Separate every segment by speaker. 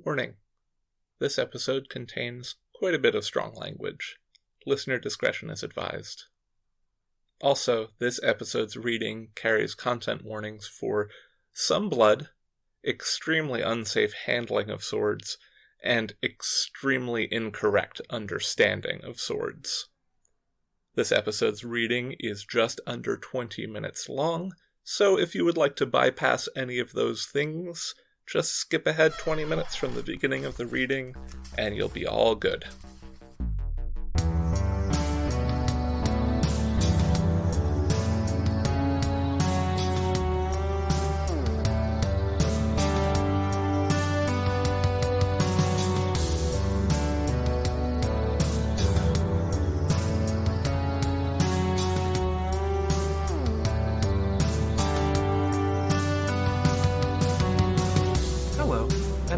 Speaker 1: Warning: this episode contains quite a bit of strong language. Listener discretion is advised. Also, this episode's reading carries content warnings for some blood, extremely unsafe handling of swords, and extremely incorrect understanding of swords. This episode's reading is just under 20 minutes long, so if you would like to bypass any of those things, just skip ahead 20 minutes from the beginning of the reading, and you'll be all good.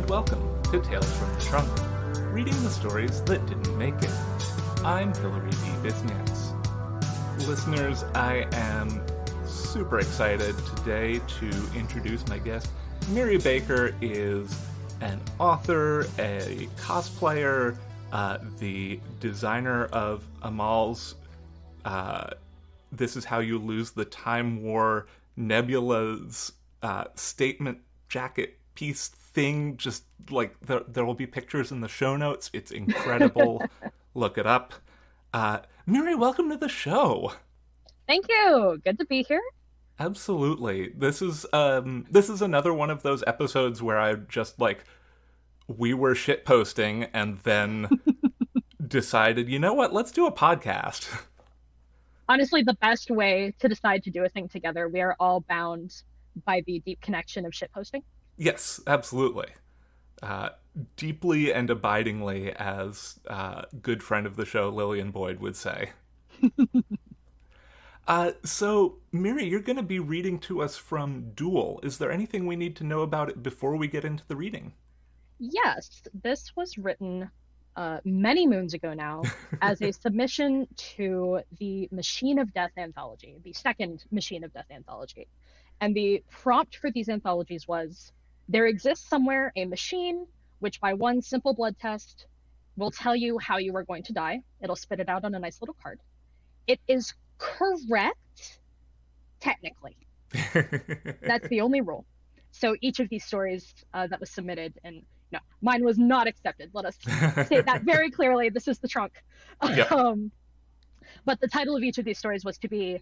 Speaker 1: Welcome to Tales from the Trunk, reading the stories that didn't make it. I'm Hillary B. Bisnax. Listeners, I am super excited today to introduce my guest. Miri Baker is an author, a cosplayer, the designer of Amal's This Is How You Lose the Time War Nebula's statement jacket piece thing. Just like there will be pictures in the show notes. It's incredible. Look it up. Miri, welcome to the show.
Speaker 2: Thank you. Good to be here.
Speaker 1: Absolutely. This is another one of those episodes where I just we were shit posting and then decided, you know what, let's do a podcast.
Speaker 2: Honestly, the best way to decide to do a thing together. We are all bound by the deep connection of shit posting. Yes,
Speaker 1: absolutely. Deeply and abidingly, as a good friend of the show, Lillian Boyd, would say. So, Miri, you're going to be reading to us from DUEL. Is there anything we need to know about it before we get into the reading?
Speaker 2: Yes, this was written many moons ago now as a submission to the Machine of Death anthology, the second Machine of Death anthology. And the prompt for these anthologies was, there exists somewhere a machine which by one simple blood test will tell you how you are going to die. It'll spit it out on a nice little card. It is correct, technically. That's the only rule. So each of these stories that was submitted, and no, mine was not accepted. Let us say that very clearly. This is the trunk.
Speaker 1: Yep.
Speaker 2: But the title of each of these stories was to be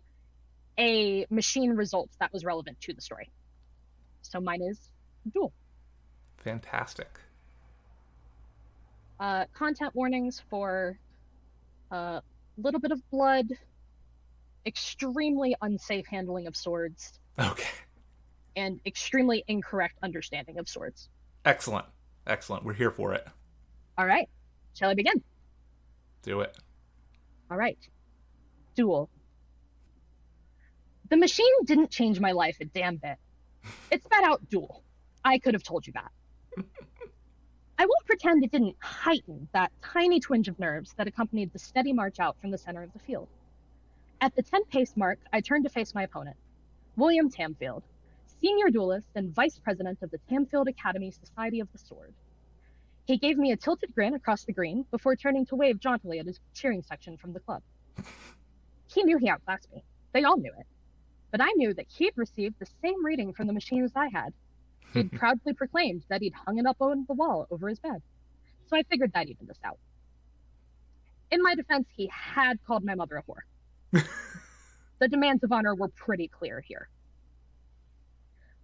Speaker 2: a machine result that was relevant to the story. So mine is DUEL.
Speaker 1: Fantastic.
Speaker 2: Content warnings for a little bit of blood, extremely unsafe handling of swords.
Speaker 1: Okay.
Speaker 2: And extremely incorrect understanding of swords.
Speaker 1: Excellent. Excellent. We're here for it.
Speaker 2: All right. Shall I begin?
Speaker 1: Do it.
Speaker 2: All right. DUEL. The machine didn't change my life a damn bit. It spat out DUEL. I could have told you that. I won't pretend it didn't heighten that tiny twinge of nerves that accompanied the steady march out from the center of the field. At the 10-pace mark, I turned to face my opponent, William Tamfield, senior duelist and vice president of the Tamfield Academy Society of the Sword. He gave me a tilted grin across the green before turning to wave jauntily at his cheering section from the club. He knew he outclassed me. They all knew it. But I knew that he'd received the same reading from the machine as I had. He'd proudly proclaimed that he'd hung it up on the wall over his bed. So I figured that evened us out. In my defense, he had called my mother a whore. The demands of honor were pretty clear here.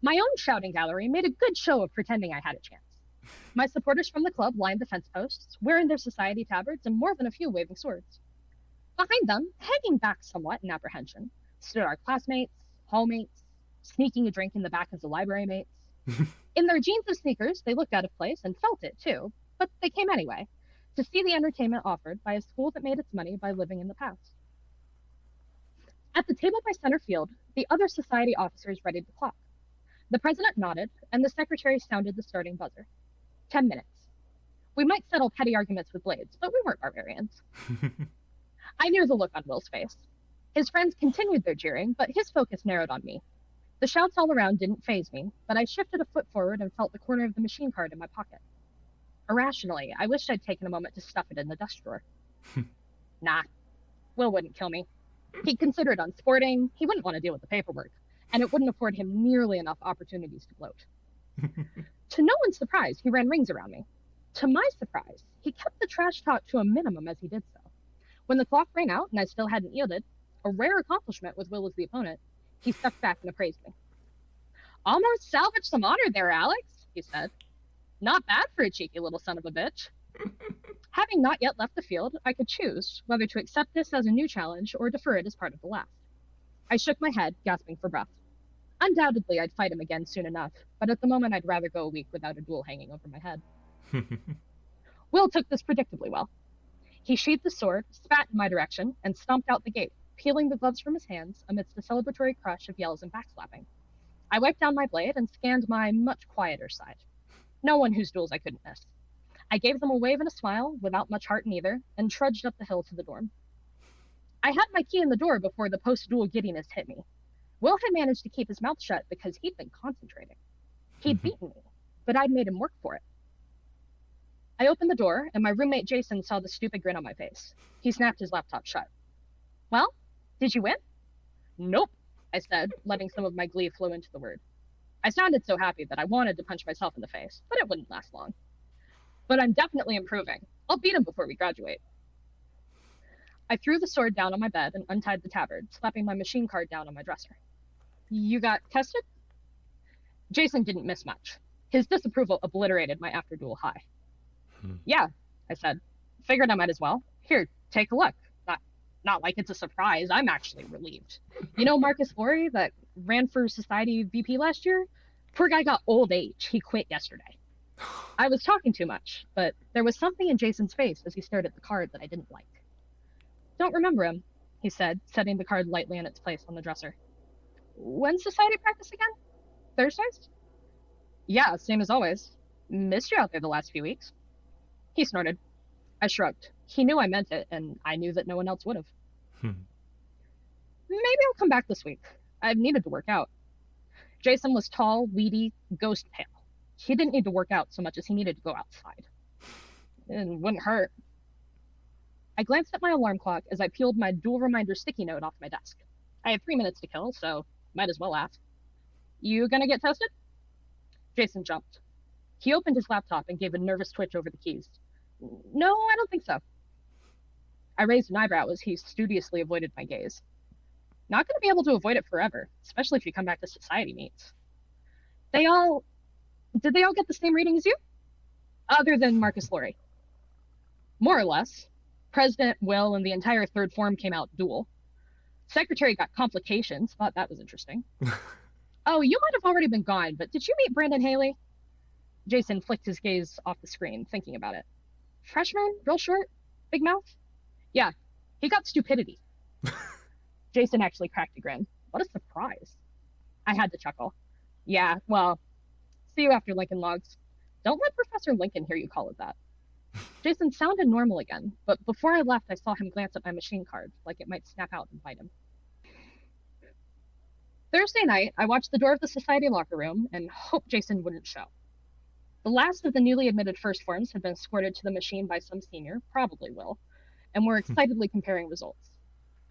Speaker 2: My own shouting gallery made a good show of pretending I had a chance. My supporters from the club lined the fence posts, wearing their society tabards and more than a few waving swords. Behind them, hanging back somewhat in apprehension, stood our classmates, hallmates, sneaking a drink in the back of the library mates. In their jeans and sneakers, they looked out of place and felt it too, but they came anyway, to see the entertainment offered by a school that made its money by living in the past. At the table by center field, the other society officers readied the clock. The president nodded, and the secretary sounded the starting buzzer. 10 minutes. We might settle petty arguments with blades, but we weren't barbarians. I knew the look on Will's face. His friends continued their jeering, but his focus narrowed on me. The shouts all around didn't faze me, but I shifted a foot forward and felt the corner of the machine card in my pocket. Irrationally, I wished I'd taken a moment to stuff it in the desk drawer. Nah, Will wouldn't kill me. He'd consider it unsporting, he wouldn't want to deal with the paperwork, and it wouldn't afford him nearly enough opportunities to gloat. To no one's surprise, he ran rings around me. To my surprise, he kept the trash talk to a minimum as he did so. When the clock ran out and I still hadn't yielded, a rare accomplishment with Will as the opponent, he stepped back and appraised me. Almost salvaged some honor there, Alex, he said. Not bad for a cheeky little son of a bitch. Having not yet left the field, I could choose whether to accept this as a new challenge or defer it as part of the last. I shook my head, gasping for breath. Undoubtedly, I'd fight him again soon enough, but at the moment I'd rather go a week without a duel hanging over my head. Will took this predictably well. He sheathed the sword, spat in my direction, and stomped out the gate, peeling the gloves from his hands amidst a celebratory crush of yells and backslapping. I wiped down my blade and scanned my much quieter side. No one whose duels I couldn't miss. I gave them a wave and a smile, without much heart in either, and trudged up the hill to the dorm. I had my key in the door before the post-duel giddiness hit me. Will had managed to keep his mouth shut because he'd been concentrating. He'd beaten me, but I'd made him work for it. I opened the door, and my roommate Jason saw the stupid grin on my face. He snapped his laptop shut. Well, did you win? Nope, I said, letting some of my glee flow into the word. I sounded so happy that I wanted to punch myself in the face, but it wouldn't last long. But I'm definitely improving. I'll beat him before we graduate. I threw the sword down on my bed and untied the tabard, slapping my machine card down on my dresser. You got tested? Jason didn't miss much. His disapproval obliterated my after-duel high. Yeah, I said. Figured I might as well. Here, take a look. Not like it's a surprise. I'm actually relieved. You know Marcus Lorry that ran for Society VP last year? Poor guy got old age. He quit yesterday. I was talking too much, but there was something in Jason's face as he stared at the card that I didn't like. Don't remember him, he said, setting the card lightly in its place on the dresser. When's Society practice again? Thursdays? Yeah, same as always. Missed you out there the last few weeks. He snorted. I shrugged. He knew I meant it, and I knew that no one else would have. Maybe I'll come back this week. I've needed to work out. Jason was tall, weedy, ghost pale. He didn't need to work out so much as he needed to go outside. It wouldn't hurt. I glanced at my alarm clock as I peeled my dual reminder sticky note off my desk. I had 3 minutes to kill, so might as well ask. You gonna get tested? Jason jumped. He opened his laptop and gave a nervous twitch over the keys. No, I don't think so. I raised an eyebrow as he studiously avoided my gaze. Not going to be able to avoid it forever, especially if you come back to society meets. Did they all get the same rating as you? Other than Marcus Lorry. More or less. President, Will, and the entire third form came out dual. Secretary got complications, thought that was interesting. Oh, you might have already been gone, but did you meet Brandon Haley? Jason flicked his gaze off the screen, thinking about it. Freshman? Real short? Big mouth? Yeah, he got stupidity. Jason actually cracked a grin. What a surprise. I had to chuckle. Yeah, well, see you after Lincoln Logs. Don't let Professor Lincoln hear you call it that. Jason sounded normal again, but before I left, I saw him glance at my machine card, like it might snap out and bite him. Thursday night, I watched the door of the society locker room and hoped Jason wouldn't show. The last of the newly admitted first forms had been escorted to the machine by some senior, probably Will, and were excitedly comparing results.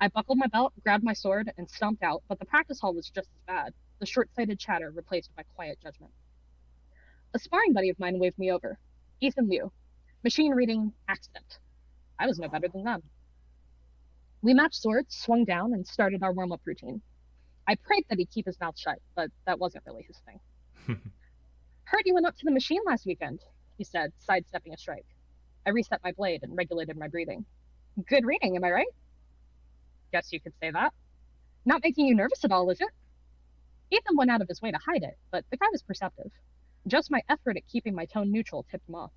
Speaker 2: I buckled my belt, grabbed my sword, and stomped out, but the practice hall was just as bad, the short-sighted chatter replaced by quiet judgment. A sparring buddy of mine waved me over. Ethan Liu. Machine reading accident. I was no better than them. We matched swords, swung down, and started our warm-up routine. I prayed that he'd keep his mouth shut, but that wasn't really his thing. Heard you went up to the machine last weekend, he said, sidestepping a strike. I reset my blade and regulated my breathing. Good reading, am I right? Guess you could say that. Not making you nervous at all, is it? Ethan went out of his way to hide it, but the guy was perceptive. Just my effort at keeping my tone neutral tipped him off.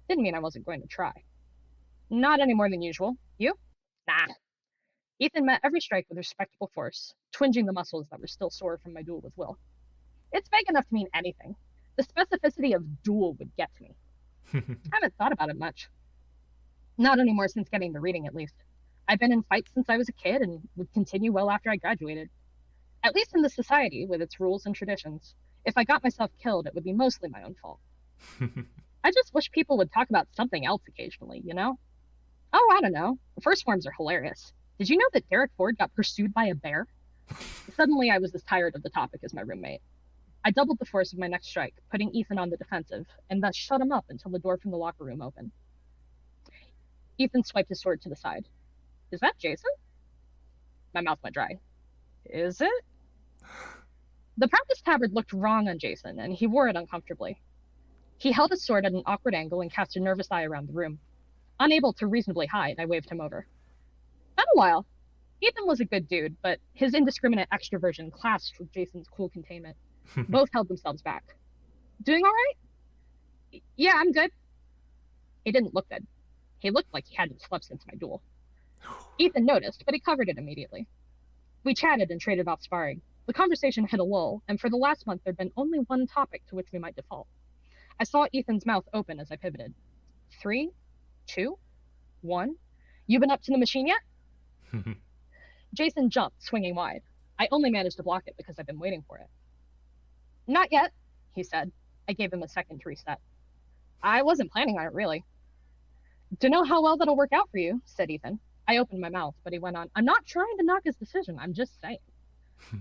Speaker 2: Didn't mean I wasn't going to try. Not any more than usual. You? Nah. Ethan met every strike with respectable force, twinging the muscles that were still sore from my duel with Will. It's vague enough to mean anything. The specificity of duel would get to me. I haven't thought about it much. Not anymore since getting the reading, at least. I've been in fights since I was a kid and would continue well after I graduated. At least in the society, with its rules and traditions. If I got myself killed, it would be mostly my own fault. I just wish people would talk about something else occasionally, you know? Oh, I don't know. The first forms are hilarious. Did you know that Derek Ford got pursued by a bear? Suddenly, I was as tired of the topic as my roommate. I doubled the force of my next strike, putting Ethan on the defensive, and thus shut him up until the door from the locker room opened. Ethan swiped his sword to the side. Is that Jason? My mouth went dry. Is it? The practice tabard looked wrong on Jason, and he wore it uncomfortably. He held his sword at an awkward angle and cast a nervous eye around the room. Unable to reasonably hide, I waved him over. Been a while. Ethan was a good dude, but his indiscriminate extroversion clashed with Jason's cool containment. Both held themselves back. Doing all right? Yeah, I'm good. He didn't look good. He looked like he hadn't slept since my duel. Ethan noticed, but he covered it immediately. We chatted and traded off sparring. The conversation hit a lull, and for the last month there'd been only one topic to which we might default. I saw Ethan's mouth open as I pivoted. 3, 2, 1. You been up to the machine yet? Jason jumped, swinging wide. I only managed to block it because I've been waiting for it. Not yet, he said. I gave him a second to reset. I wasn't planning on it, really. Dunno how well that'll work out for you, said Ethan. I opened my mouth, but he went on, I'm not trying to knock his decision, I'm just saying.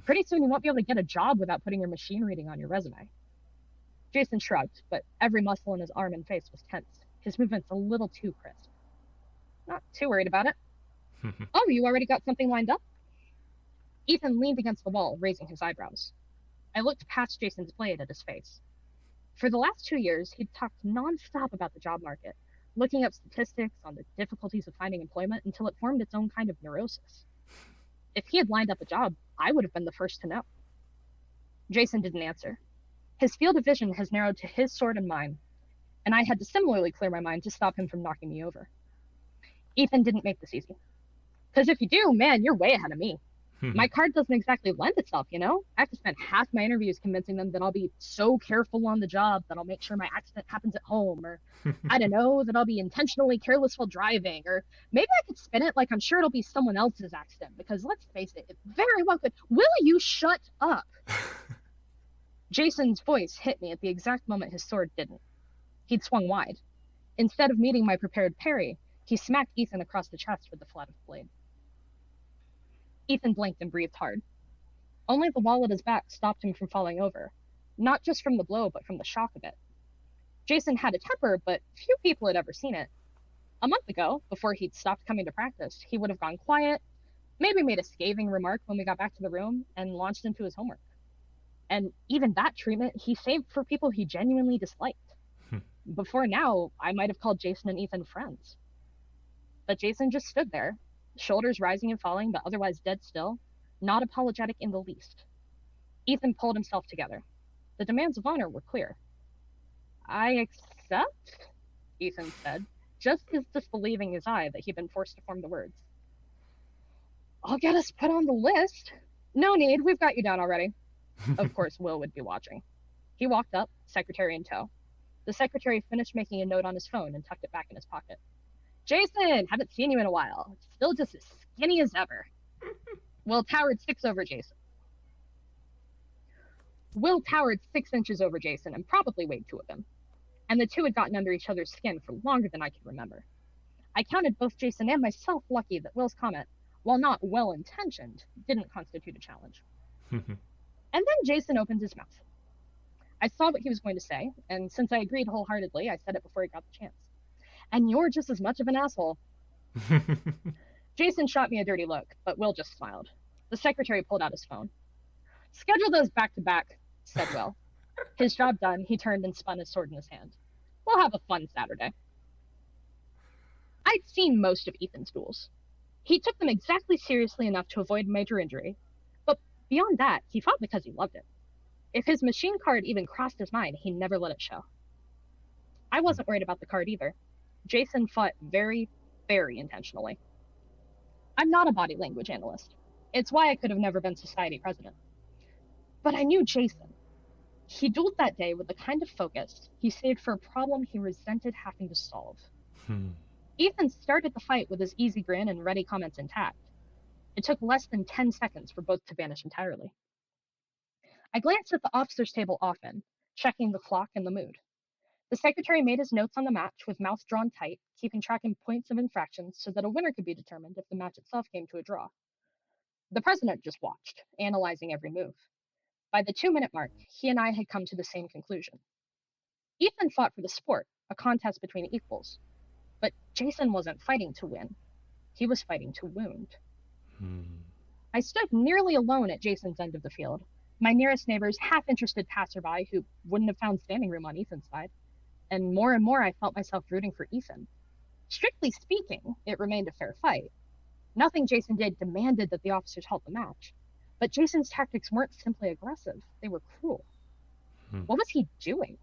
Speaker 2: Pretty soon you won't be able to get a job without putting your machine reading on your resume. Jason shrugged, but every muscle in his arm and face was tense, his movements a little too crisp. Not too worried about it. Oh, you already got something lined up? Ethan leaned against the wall, raising his eyebrows. I looked past Jason's blade at his face. For the last 2 years, he'd talked nonstop about the job market, looking up statistics on the difficulties of finding employment until it formed its own kind of neurosis. If he had lined up a job, I would have been the first to know. Jason didn't answer. His field of vision has narrowed to his sword and mine, and I had to similarly clear my mind to stop him from knocking me over. Ethan didn't make this easy. Because if you do, man, you're way ahead of me. My card doesn't exactly lend itself, you know? I have to spend half my interviews convincing them that I'll be so careful on the job that I'll make sure my accident happens at home, or I don't know, that I'll be intentionally careless while driving, or maybe I could spin it like I'm sure it'll be someone else's accident, because let's face it, it very well could. Will you shut up? Jason's voice hit me at the exact moment his sword didn't. He'd swung wide. Instead of meeting my prepared parry, he smacked Ethan across the chest with the flat of the blade. Ethan blinked and breathed hard. Only the wall at his back stopped him from falling over, not just from the blow, but from the shock of it. Jason had a temper, but few people had ever seen it. A month ago, before he'd stopped coming to practice, he would have gone quiet, maybe made a scathing remark when we got back to the room, and launched into his homework. And even that treatment he saved for people he genuinely disliked. Before now, I might have called Jason and Ethan friends. But Jason just stood there, shoulders rising and falling, but otherwise dead still, not apologetic in the least. Ethan pulled himself together. The demands of honor were clear. I accept, Ethan said, just as disbelieving his eye that he'd been forced to form the words. I'll get us put on the list. No need, we've got you down already. Of course, Will would be watching. He walked up, secretary in tow. The secretary finished making a note on his phone and tucked it back in his pocket. Jason, haven't seen you in a while. Still just as skinny as ever. Will towered 6 over Jason. Will towered 6 inches over Jason and probably weighed 2 of him. And the two had gotten under each other's skin for longer than I could remember. I counted both Jason and myself lucky that Will's comment, while not well-intentioned, didn't constitute a challenge. And then Jason opened his mouth. I saw what he was going to say, and since I agreed wholeheartedly, I said it before he got the chance. And you're just as much of an asshole. Jason shot me a dirty look, but Will just smiled. The secretary pulled out his phone. Schedule those back to back, said Will. His job done, he turned and spun his sword in his hand. We'll have a fun Saturday. I'd seen most of Ethan's duels. He took them exactly seriously enough to avoid major injury, but beyond that, he fought because he loved it. If his machine card even crossed his mind, he never let it show. I wasn't worried about the card either. Jason fought very, very intentionally. I'm not a body language analyst. It's why I could have never been society president. But I knew Jason. He dueled that day with the kind of focus he saved for a problem he resented having to solve. Ethan started the fight with his easy grin and ready comments intact. It took less than 10 seconds for both to vanish entirely. I glanced at the officer's table often, checking the clock and the mood. The secretary made his notes on the match with mouth drawn tight, keeping track of points of infractions so that a winner could be determined if the match itself came to a draw. The president just watched, analyzing every move. By the 2-minute mark, he and I had come to the same conclusion. Ethan fought for the sport, a contest between equals. But Jason wasn't fighting to win. He was fighting to wound. I stood nearly alone at Jason's end of the field, my nearest neighbors half-interested passerby who wouldn't have found standing room on Ethan's side. And more I felt myself rooting for Ethan. Strictly speaking, it remained a fair fight. Nothing Jason did demanded that the officers halt the match. But Jason's tactics weren't simply aggressive, they were cruel. What was he doing?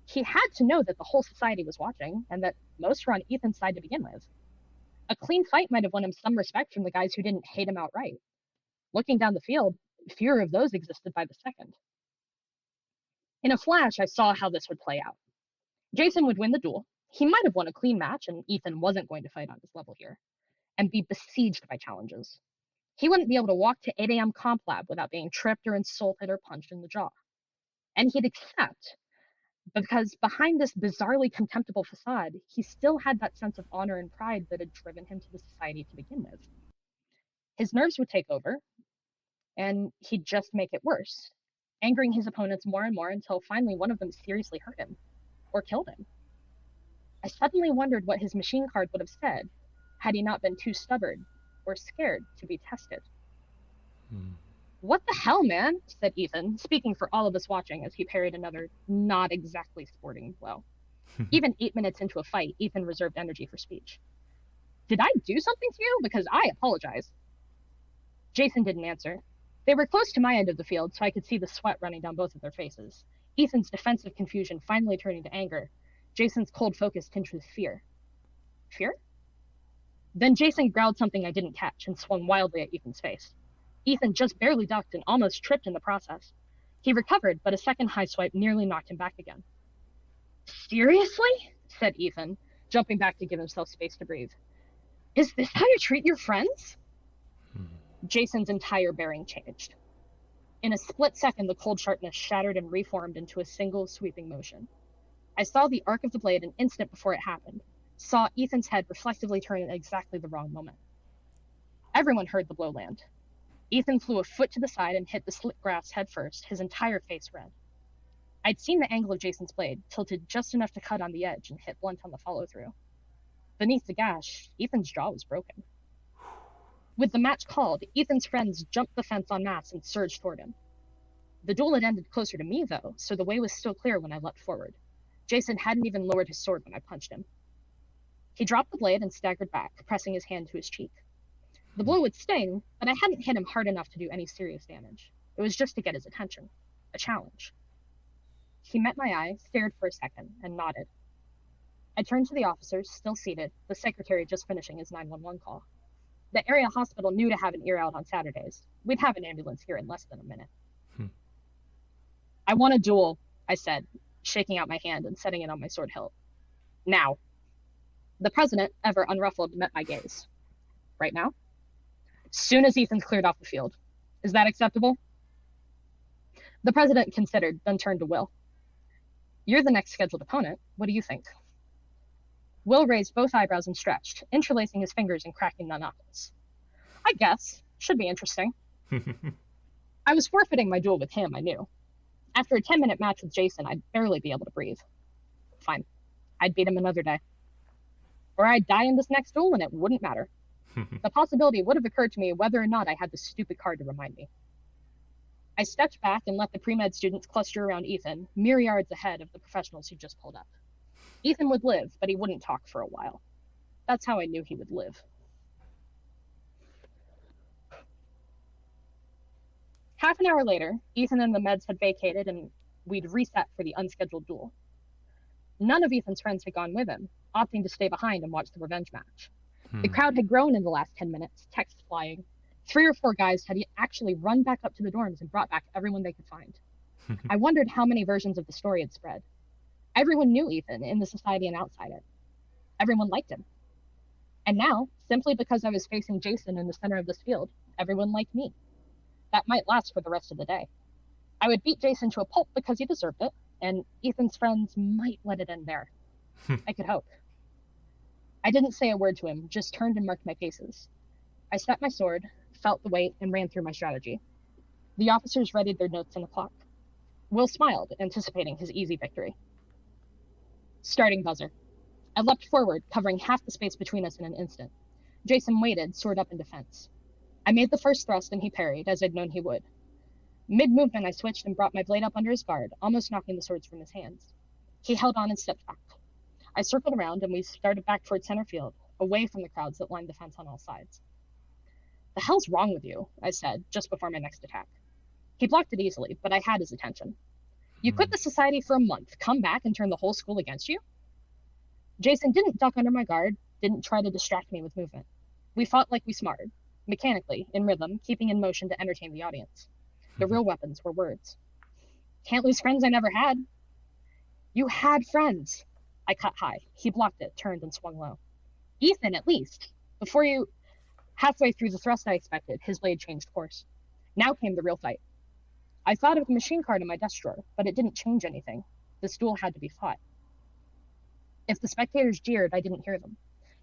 Speaker 2: He had to know that the whole society was watching, and that most were on Ethan's side to begin with. A clean fight might have won him some respect from the guys who didn't hate him outright. Looking down the field, fewer of those existed by the second. In a flash, I saw how this would play out. Jason would win the duel. He might have won a clean match, and Ethan wasn't going to fight on his level here, and be besieged by challenges. He wouldn't be able to walk to 8 a.m. comp lab without being tripped or insulted or punched in the jaw. And he'd accept, because behind this bizarrely contemptible facade, he still had that sense of honor and pride that had driven him to the society to begin with. His nerves would take over, and he'd just make it worse, angering his opponents more and more until finally one of them seriously hurt him, or killed him. I suddenly wondered what his machine card would have said had he not been too stubborn or scared to be tested. What the hell, man? Said Ethan, speaking for all of us watching as he parried another not exactly sporting blow. Even 8 minutes into a fight, Ethan reserved energy for speech. Did I do something to you? Because I apologize. Jason didn't answer. They were close to my end of the field, so I could see the sweat running down both of their faces. Ethan's defensive confusion finally turning to anger. Jason's cold focus tinged with fear. Fear? Then Jason growled something I didn't catch and swung wildly at Ethan's face. Ethan just barely ducked and almost tripped in the process. He recovered, but a second high swipe nearly knocked him back again. Seriously? Said Ethan, jumping back to give himself space to breathe. Is this how you treat your friends? Jason's entire bearing changed. In a split second, the cold sharpness shattered and reformed into a single sweeping motion. I saw the arc of the blade an instant before it happened, saw Ethan's head reflectively turn at exactly the wrong moment. Everyone heard the blow land. Ethan flew a foot to the side and hit the slick grass head first, his entire face red. I'd seen the angle of Jason's blade, tilted just enough to cut on the edge and hit blunt on the follow-through. Beneath the gash, Ethan's jaw was broken. With the match called, Ethan's friends jumped the fence en masse and surged toward him. The duel had ended closer to me, though, so the way was still clear when I leapt forward. Jason hadn't even lowered his sword when I punched him. He dropped the blade and staggered back, pressing his hand to his cheek. The blow would sting, but I hadn't hit him hard enough to do any serious damage. It was just to get his attention. A challenge. He met my eye, stared for a second, and nodded. I turned to the officers, still seated, the secretary just finishing his 911 call. The area hospital knew to have an ear out on Saturdays. We'd have an ambulance here in less than a minute. I want a duel, I said, shaking out my hand and setting it on my sword hilt. Now. The president, ever unruffled, met my gaze. Right now? Soon as Ethan's cleared off the field. Is that acceptable? The president considered, then turned to Will. You're the next scheduled opponent. What do you think? Will raised both eyebrows and stretched, interlacing his fingers and cracking the knuckles. I guess. Should be interesting. I was forfeiting my duel with him, I knew. After a 10-minute match with Jason, I'd barely be able to breathe. Fine. I'd beat him another day. Or I'd die in this next duel and it wouldn't matter. The possibility would have occurred to me whether or not I had the stupid card to remind me. I stepped back and let the pre-med students cluster around Ethan, mere yards ahead of the professionals who just pulled up. Ethan would live, but he wouldn't talk for a while. That's how I knew he would live. Half an hour later, Ethan and the meds had vacated and we'd reset for the unscheduled duel. None of Ethan's friends had gone with him, opting to stay behind and watch the revenge match. The crowd had grown in the last 10 minutes, texts flying. 3 or 4 guys had actually run back up to the dorms and brought back everyone they could find. I wondered how many versions of the story had spread. Everyone knew Ethan in the society and outside it. Everyone liked him. And now, simply because I was facing Jason in the center of this field, everyone liked me. That might last for the rest of the day. I would beat Jason to a pulp because he deserved it, and Ethan's friends might let it end there. I could hope. I didn't say a word to him, just turned and marked my paces. I set my sword, felt the weight, and ran through my strategy. The officers readied their notes on the clock. Will smiled, anticipating his easy victory. Starting buzzer. I leapt forward, covering half the space between us in an instant. Jason waited, sword up in defense. I made the first thrust, and he parried, as I'd known he would. Mid-movement, I switched and brought my blade up under his guard, almost knocking the swords from his hands. He held on and stepped back. I circled around, and we started back toward center field, away from the crowds that lined the fence on all sides. "The hell's wrong with you?" I said, just before my next attack. He blocked it easily, but I had his attention. "You quit the society for a month, come back and turn the whole school against you?" Jason didn't duck under my guard, didn't try to distract me with movement. We fought like we smarted, mechanically, in rhythm, keeping in motion to entertain the audience. The real weapons were words. "Can't lose friends I never had." "You had friends." I cut high. He blocked it, turned, and swung low. "Ethan, at least. Before you..." Halfway through the thrust I expected, his blade changed course. Now came the real fight. I thought of the machine card in my desk drawer, but it didn't change anything. This duel had to be fought. If the spectators jeered, I didn't hear them.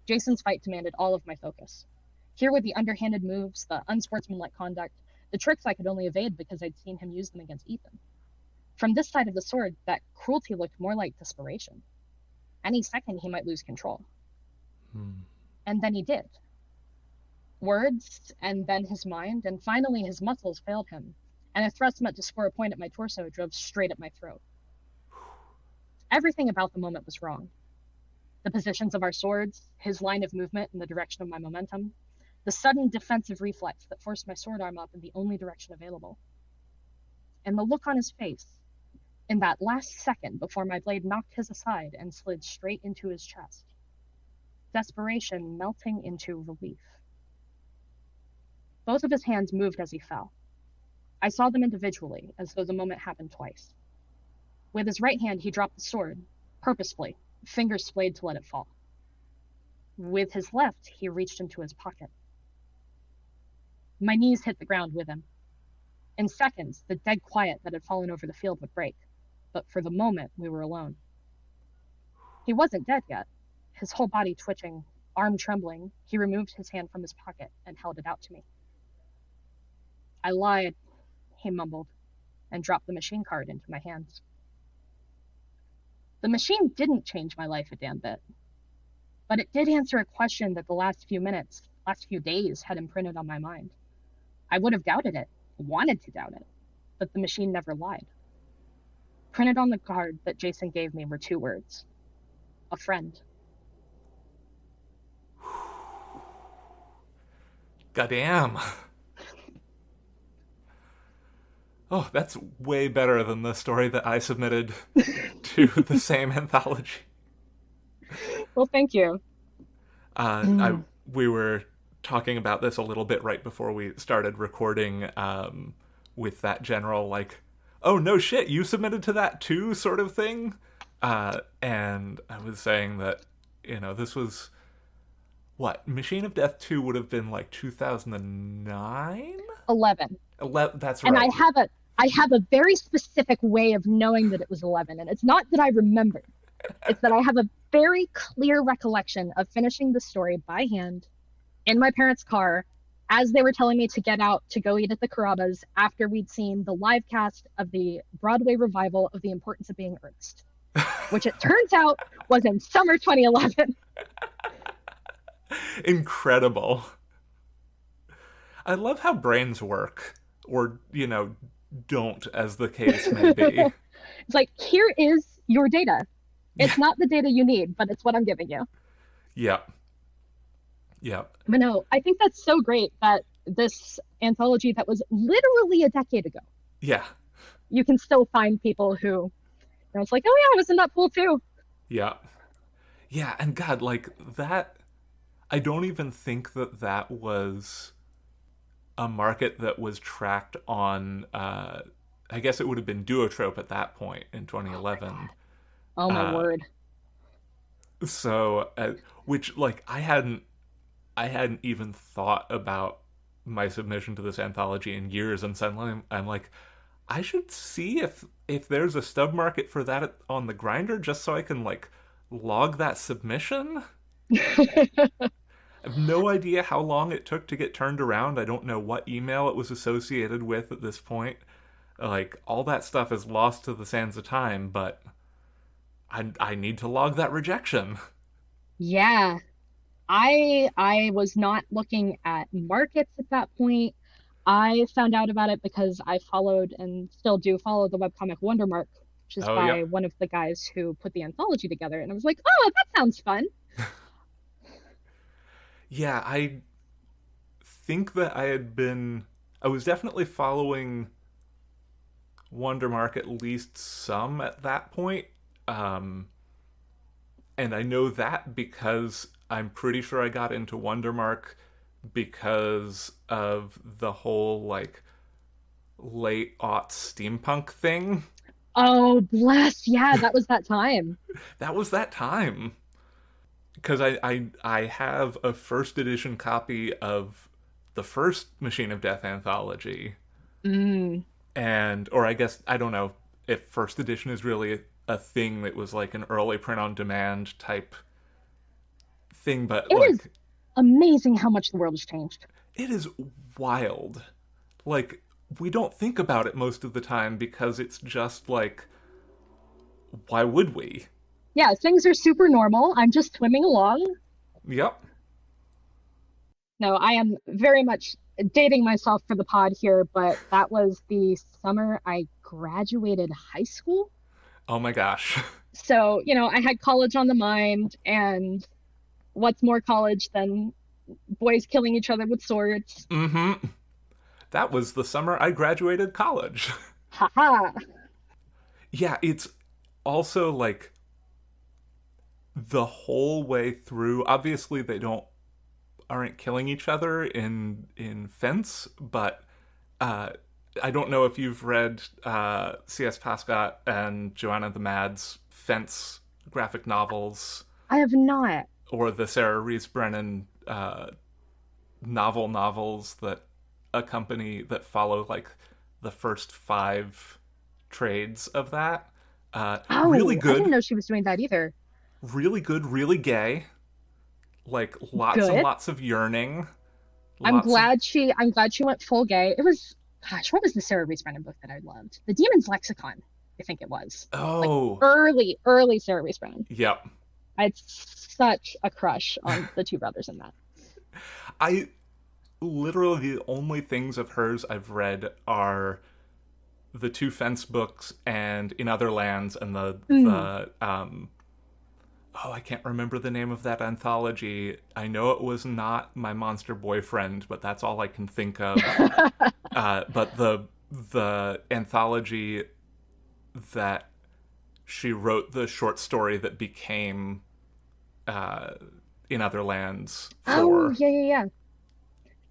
Speaker 2: Jason's fight demanded all of my focus. Here were the underhanded moves, the unsportsmanlike conduct, the tricks I could only evade because I'd seen him use them against Ethan. From this side of the sword, that cruelty looked more like desperation. Any second, he might lose control. And then he did. Words, and then his mind, and finally his muscles failed him, and a thrust meant to score a point at my torso drove straight at my throat. Everything about the moment was wrong. The positions of our swords, his line of movement in the direction of my momentum, the sudden defensive reflex that forced my sword arm up in the only direction available. And the look on his face, in that last second before my blade knocked his aside and slid straight into his chest. Desperation melting into relief. Both of his hands moved as he fell. I saw them individually, as though the moment happened twice. With his right hand, he dropped the sword, purposefully, fingers splayed to let it fall. With his left, he reached into his pocket. My knees hit the ground with him. In seconds, the dead quiet that had fallen over the field would break, but for the moment, we were alone. He wasn't dead yet. His whole body twitching, arm trembling, he removed his hand from his pocket and held it out to me. "I lied," he mumbled, and dropped the machine card into my hands. The machine didn't change my life a damn bit, but it did answer a question that the last few days had imprinted on my mind. I would have doubted it, wanted to doubt it, but the machine never lied. Printed on the card that Jason gave me were 2 words. A friend.
Speaker 1: Goddamn. Oh, that's way better than the story that I submitted to the same anthology.
Speaker 2: Well, thank you.
Speaker 1: We were talking about this a little bit right before we started recording, with that general, like, "Oh, no shit, you submitted to that too," sort of thing. And I was saying that, this was, Machine of Death 2 would have been like 2009?
Speaker 2: 11.
Speaker 1: That's right.
Speaker 2: And I have a very specific way of knowing that it was 11, and it's not that I remember. It's that I have a very clear recollection of finishing the story by hand in my parents' car as they were telling me to get out to go eat at the Carrabba's after we'd seen the live cast of the Broadway revival of The Importance of Being Earnest, which it turns out was in summer 2011.
Speaker 1: Incredible. I love how brains work, or, don't, as the case may be.
Speaker 2: It's like, here is your data. It's not the data you need, but it's what I'm giving you.
Speaker 1: Yeah.
Speaker 2: But no, I think that's so great that this anthology that was literally a decade ago.
Speaker 1: Yeah.
Speaker 2: You can still find people who, it's like, oh yeah, wasn't that cool too?
Speaker 1: Yeah. Yeah, and God, like, that, I don't even think that was a market that was tracked on, I guess it would have been Duotrope at that point in 2011.
Speaker 2: Oh my word.
Speaker 1: So, which, like, I hadn't even thought about my submission to this anthology in years, and suddenly I'm like, I should see if there's a stub market for that on the grinder, just so I can like log that submission. I have no idea how long it took to get turned around. I don't know what email it was associated with at this point. Like, all that stuff is lost to the sands of time, but I need to log that rejection.
Speaker 2: Yeah. I was not looking at markets at that point. I found out about it because I followed and still do follow the webcomic Wondermark, which is
Speaker 1: Oh,
Speaker 2: by
Speaker 1: yep.
Speaker 2: one of the guys who put the anthology together. And I was like, oh, that sounds fun.
Speaker 1: Yeah, I think that I was definitely following Wondermark at least some at that point. Um, and I know that because I'm pretty sure I got into Wondermark because of the whole like late aught steampunk thing.
Speaker 2: Oh, bless. Yeah, that was that time.
Speaker 1: That was that time. Because I have a first edition copy of the first Machine of Death anthology,
Speaker 2: Mm.
Speaker 1: and or I guess I don't know if first edition is really a thing that was like an early print on demand type thing, but
Speaker 2: It is
Speaker 1: like
Speaker 2: amazing how much the world has changed.
Speaker 1: it is wild. Like, we don't think about it most of the time because it's just like, why would we?
Speaker 2: Yeah, things are super normal. I'm just swimming along.
Speaker 1: Yep.
Speaker 2: No, I am very much dating myself for the pod here, but that was the summer I graduated high school.
Speaker 1: Oh my gosh.
Speaker 2: So, I had college on the mind, and what's more college than boys killing each other with swords?
Speaker 1: Mm-hmm. That was the summer I graduated college.
Speaker 2: Haha.
Speaker 1: Yeah, it's also like the whole way through. Obviously, they don't aren't killing each other in Fence, but uh, I don't know if you've read C.S. Pascott and Joanna the Mad's Fence graphic novels
Speaker 2: I have not.
Speaker 1: or the Sarah Reese Brennan novels that accompany that follow like the first five trades of that. Really
Speaker 2: Oh, I didn't
Speaker 1: good,
Speaker 2: know she was doing that either.
Speaker 1: really good, really gay. Like lots and
Speaker 2: Good.
Speaker 1: lots of yearning,
Speaker 2: I'm
Speaker 1: lots of
Speaker 2: glad she went full gay. It was, gosh, what was the Sarah Reese Brennan book that I loved? The Demon's Lexicon, I think it was. Like
Speaker 1: oh
Speaker 2: early Sarah Reese Brennan.
Speaker 1: yep.
Speaker 2: I had such a crush on the two brothers in that.
Speaker 1: I literally the only things of hers I've read are the two Fence books and In Other Lands and
Speaker 2: Mm.
Speaker 1: the oh, I can't remember the name of that anthology. I know it was not My Monster Boyfriend, but that's all I can think of. But the anthology that she wrote the short story that became uh, In Other Lands
Speaker 2: Oh,
Speaker 1: for,
Speaker 2: yeah, yeah, yeah.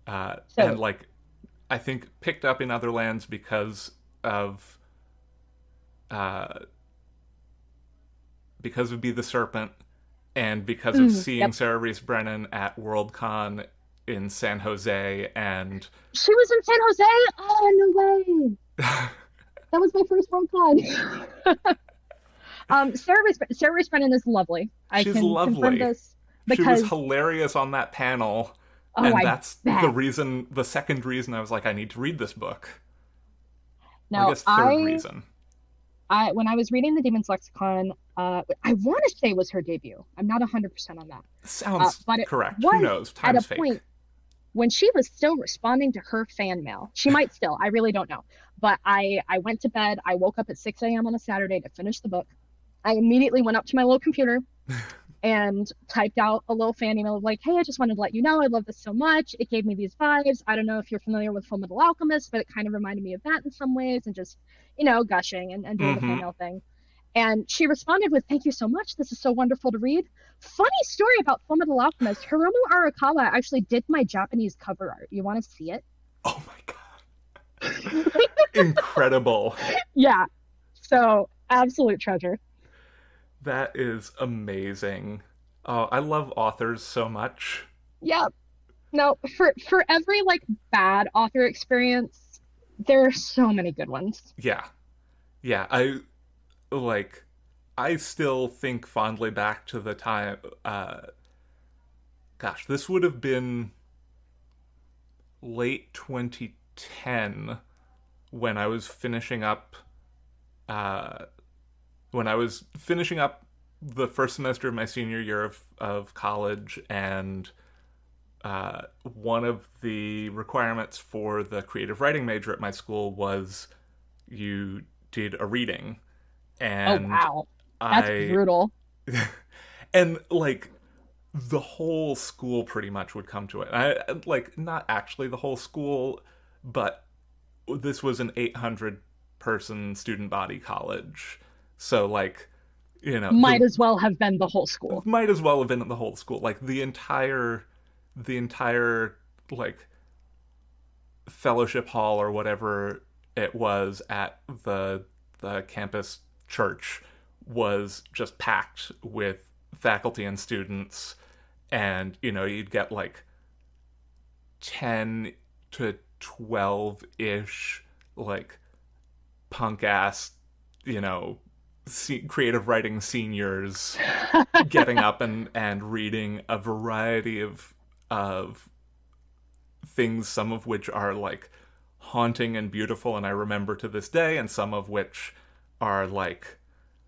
Speaker 1: and
Speaker 2: So,
Speaker 1: like I think picked up In Other Lands of uh, because of Be the Serpent and because of seeing
Speaker 2: yep.
Speaker 1: Sarah Reese Brennan at Worldcon in San Jose and
Speaker 2: She was in San Jose? Oh, no way. That was my first phone call. Sarah Reese Brennan is lovely. I
Speaker 1: she's
Speaker 2: can confirm
Speaker 1: lovely.
Speaker 2: this
Speaker 1: She was
Speaker 2: because,
Speaker 1: hilarious on that panel,
Speaker 2: oh,
Speaker 1: and
Speaker 2: I
Speaker 1: that's
Speaker 2: bet.
Speaker 1: the second reason I was like, I need to read this book. Well, I
Speaker 2: Now,
Speaker 1: guess third reason.
Speaker 2: when I was reading the Demon's Lexicon, I want to say it was her debut. I'm not 100% on that.
Speaker 1: Sounds
Speaker 2: But it
Speaker 1: correct. Who
Speaker 2: was
Speaker 1: knows?
Speaker 2: at a
Speaker 1: Time's fake.
Speaker 2: point when she was still responding to her fan mail. She might still, I really don't know. But I went to bed. I woke up at 6 a.m. on a Saturday to finish the book. I immediately went up to my little computer and typed out a little fan email of like, hey, I just wanted to let you know I love this so much. It gave me these vibes. I don't know if you're familiar with Full Metal Alchemist, but it kind of reminded me of that in some ways and just, gushing and doing the fan
Speaker 1: Mm-hmm.
Speaker 2: mail thing. And she responded with, thank you so much. This is so wonderful to read. Funny story about Full Metal Alchemist. Hiromu Arakawa actually did my Japanese cover art. You want to see it?
Speaker 1: Oh my god. Incredible.
Speaker 2: Yeah. So, absolute treasure.
Speaker 1: That is amazing. Oh, I love authors so much.
Speaker 2: Yeah. No, for every like bad author experience, There are so many good ones.
Speaker 1: Yeah. Yeah, I still think fondly back to the time, gosh, this would have been late 2010 when I was finishing up uh, the first semester of my senior year of college, and one of the requirements for the creative writing major at my school was you did a reading.
Speaker 2: Oh
Speaker 1: And
Speaker 2: wow, that's
Speaker 1: I
Speaker 2: brutal.
Speaker 1: and like the whole school pretty much would come to it. Like not actually the whole school, but this was an 800 person student body college. So like,
Speaker 2: Might
Speaker 1: the
Speaker 2: as well have been the whole school.
Speaker 1: might as well have been the whole school. Like the entire like fellowship hall or whatever it was at the campus church was just packed with faculty and students, and you'd get like 10 to 12 ish like punk ass you know creative writing seniors getting up and reading a variety of things, some of which are like haunting and beautiful and I remember to this day, and some of which are like,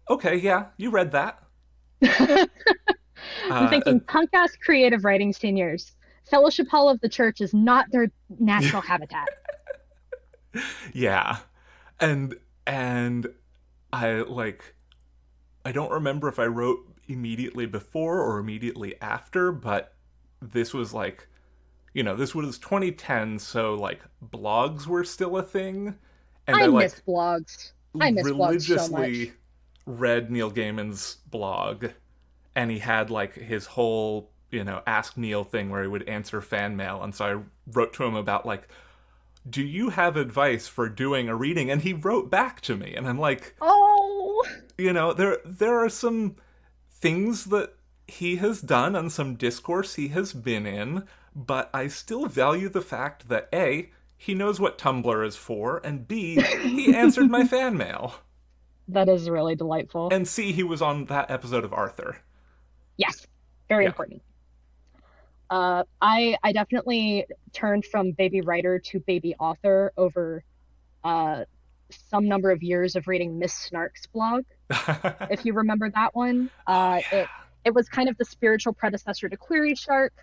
Speaker 1: okay, yeah, you read that.
Speaker 2: I'm thinking punk ass creative writing seniors. Fellowship Hall of the Church is not their natural habitat.
Speaker 1: Yeah. And I don't remember if I wrote immediately before or immediately after, but this was like, this was 2010, so like blogs were still a thing, and
Speaker 2: I
Speaker 1: like
Speaker 2: miss blogs. I miss blogs so much.
Speaker 1: religiously read Neil Gaiman's blog, and he had like his whole Ask Neil thing where he would answer fan mail, and so I wrote to him about like, do you have advice for doing a reading? And he wrote back to me, and I'm like,
Speaker 2: Oh,
Speaker 1: there are some things that he has done and some discourse he has been in, but I still value the fact that A, he knows what Tumblr is for, and B, he answered my fan mail.
Speaker 2: that is really delightful.
Speaker 1: And C, he was on that episode of Arthur.
Speaker 2: Yes, very
Speaker 1: Yeah.
Speaker 2: important. I definitely turned from baby writer to baby author over some number of years of reading Miss Snark's blog, if you remember that one. It was kind of the spiritual predecessor to Query Shark.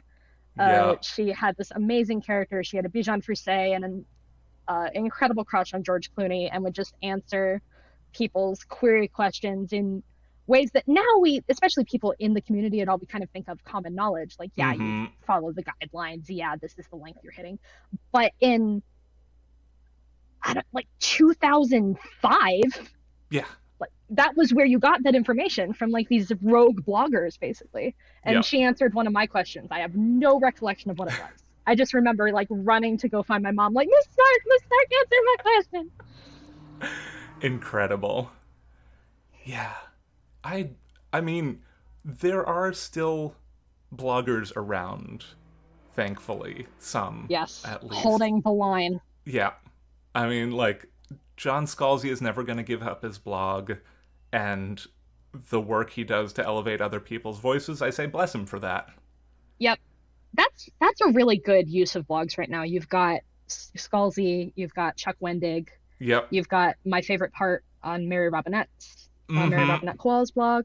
Speaker 1: Yeah.
Speaker 2: She had this amazing character. She had a Bijan Frise and an incredible crush on George Clooney, and would just answer people's query questions in ways that now we, especially people in the community at all, we kind of think of common knowledge. Like, yeah, you follow the guidelines. Yeah, this is the length you're hitting. But in, like 2005,
Speaker 1: Yeah.
Speaker 2: like that was where you got that information from, like these rogue bloggers, basically. And
Speaker 1: Yep.
Speaker 2: she answered one of my questions. I have no recollection of what it was. I just remember like running to go find my mom, like, Miss Stark, answer my question.
Speaker 1: Incredible. Yeah. I mean, there are still bloggers around, thankfully. Some.
Speaker 2: Yes,
Speaker 1: at least.
Speaker 2: holding the line.
Speaker 1: Yeah. I mean, like, John Scalzi is never going to give up his blog, and the work he does to elevate other people's voices, I say bless him for that.
Speaker 2: Yep. That's a really good use of blogs right now. You've got Scalzi, you've got Chuck Wendig,
Speaker 1: Yep.
Speaker 2: you've got my favorite part on Mary Robinette's Mary Robinette Koala's blog.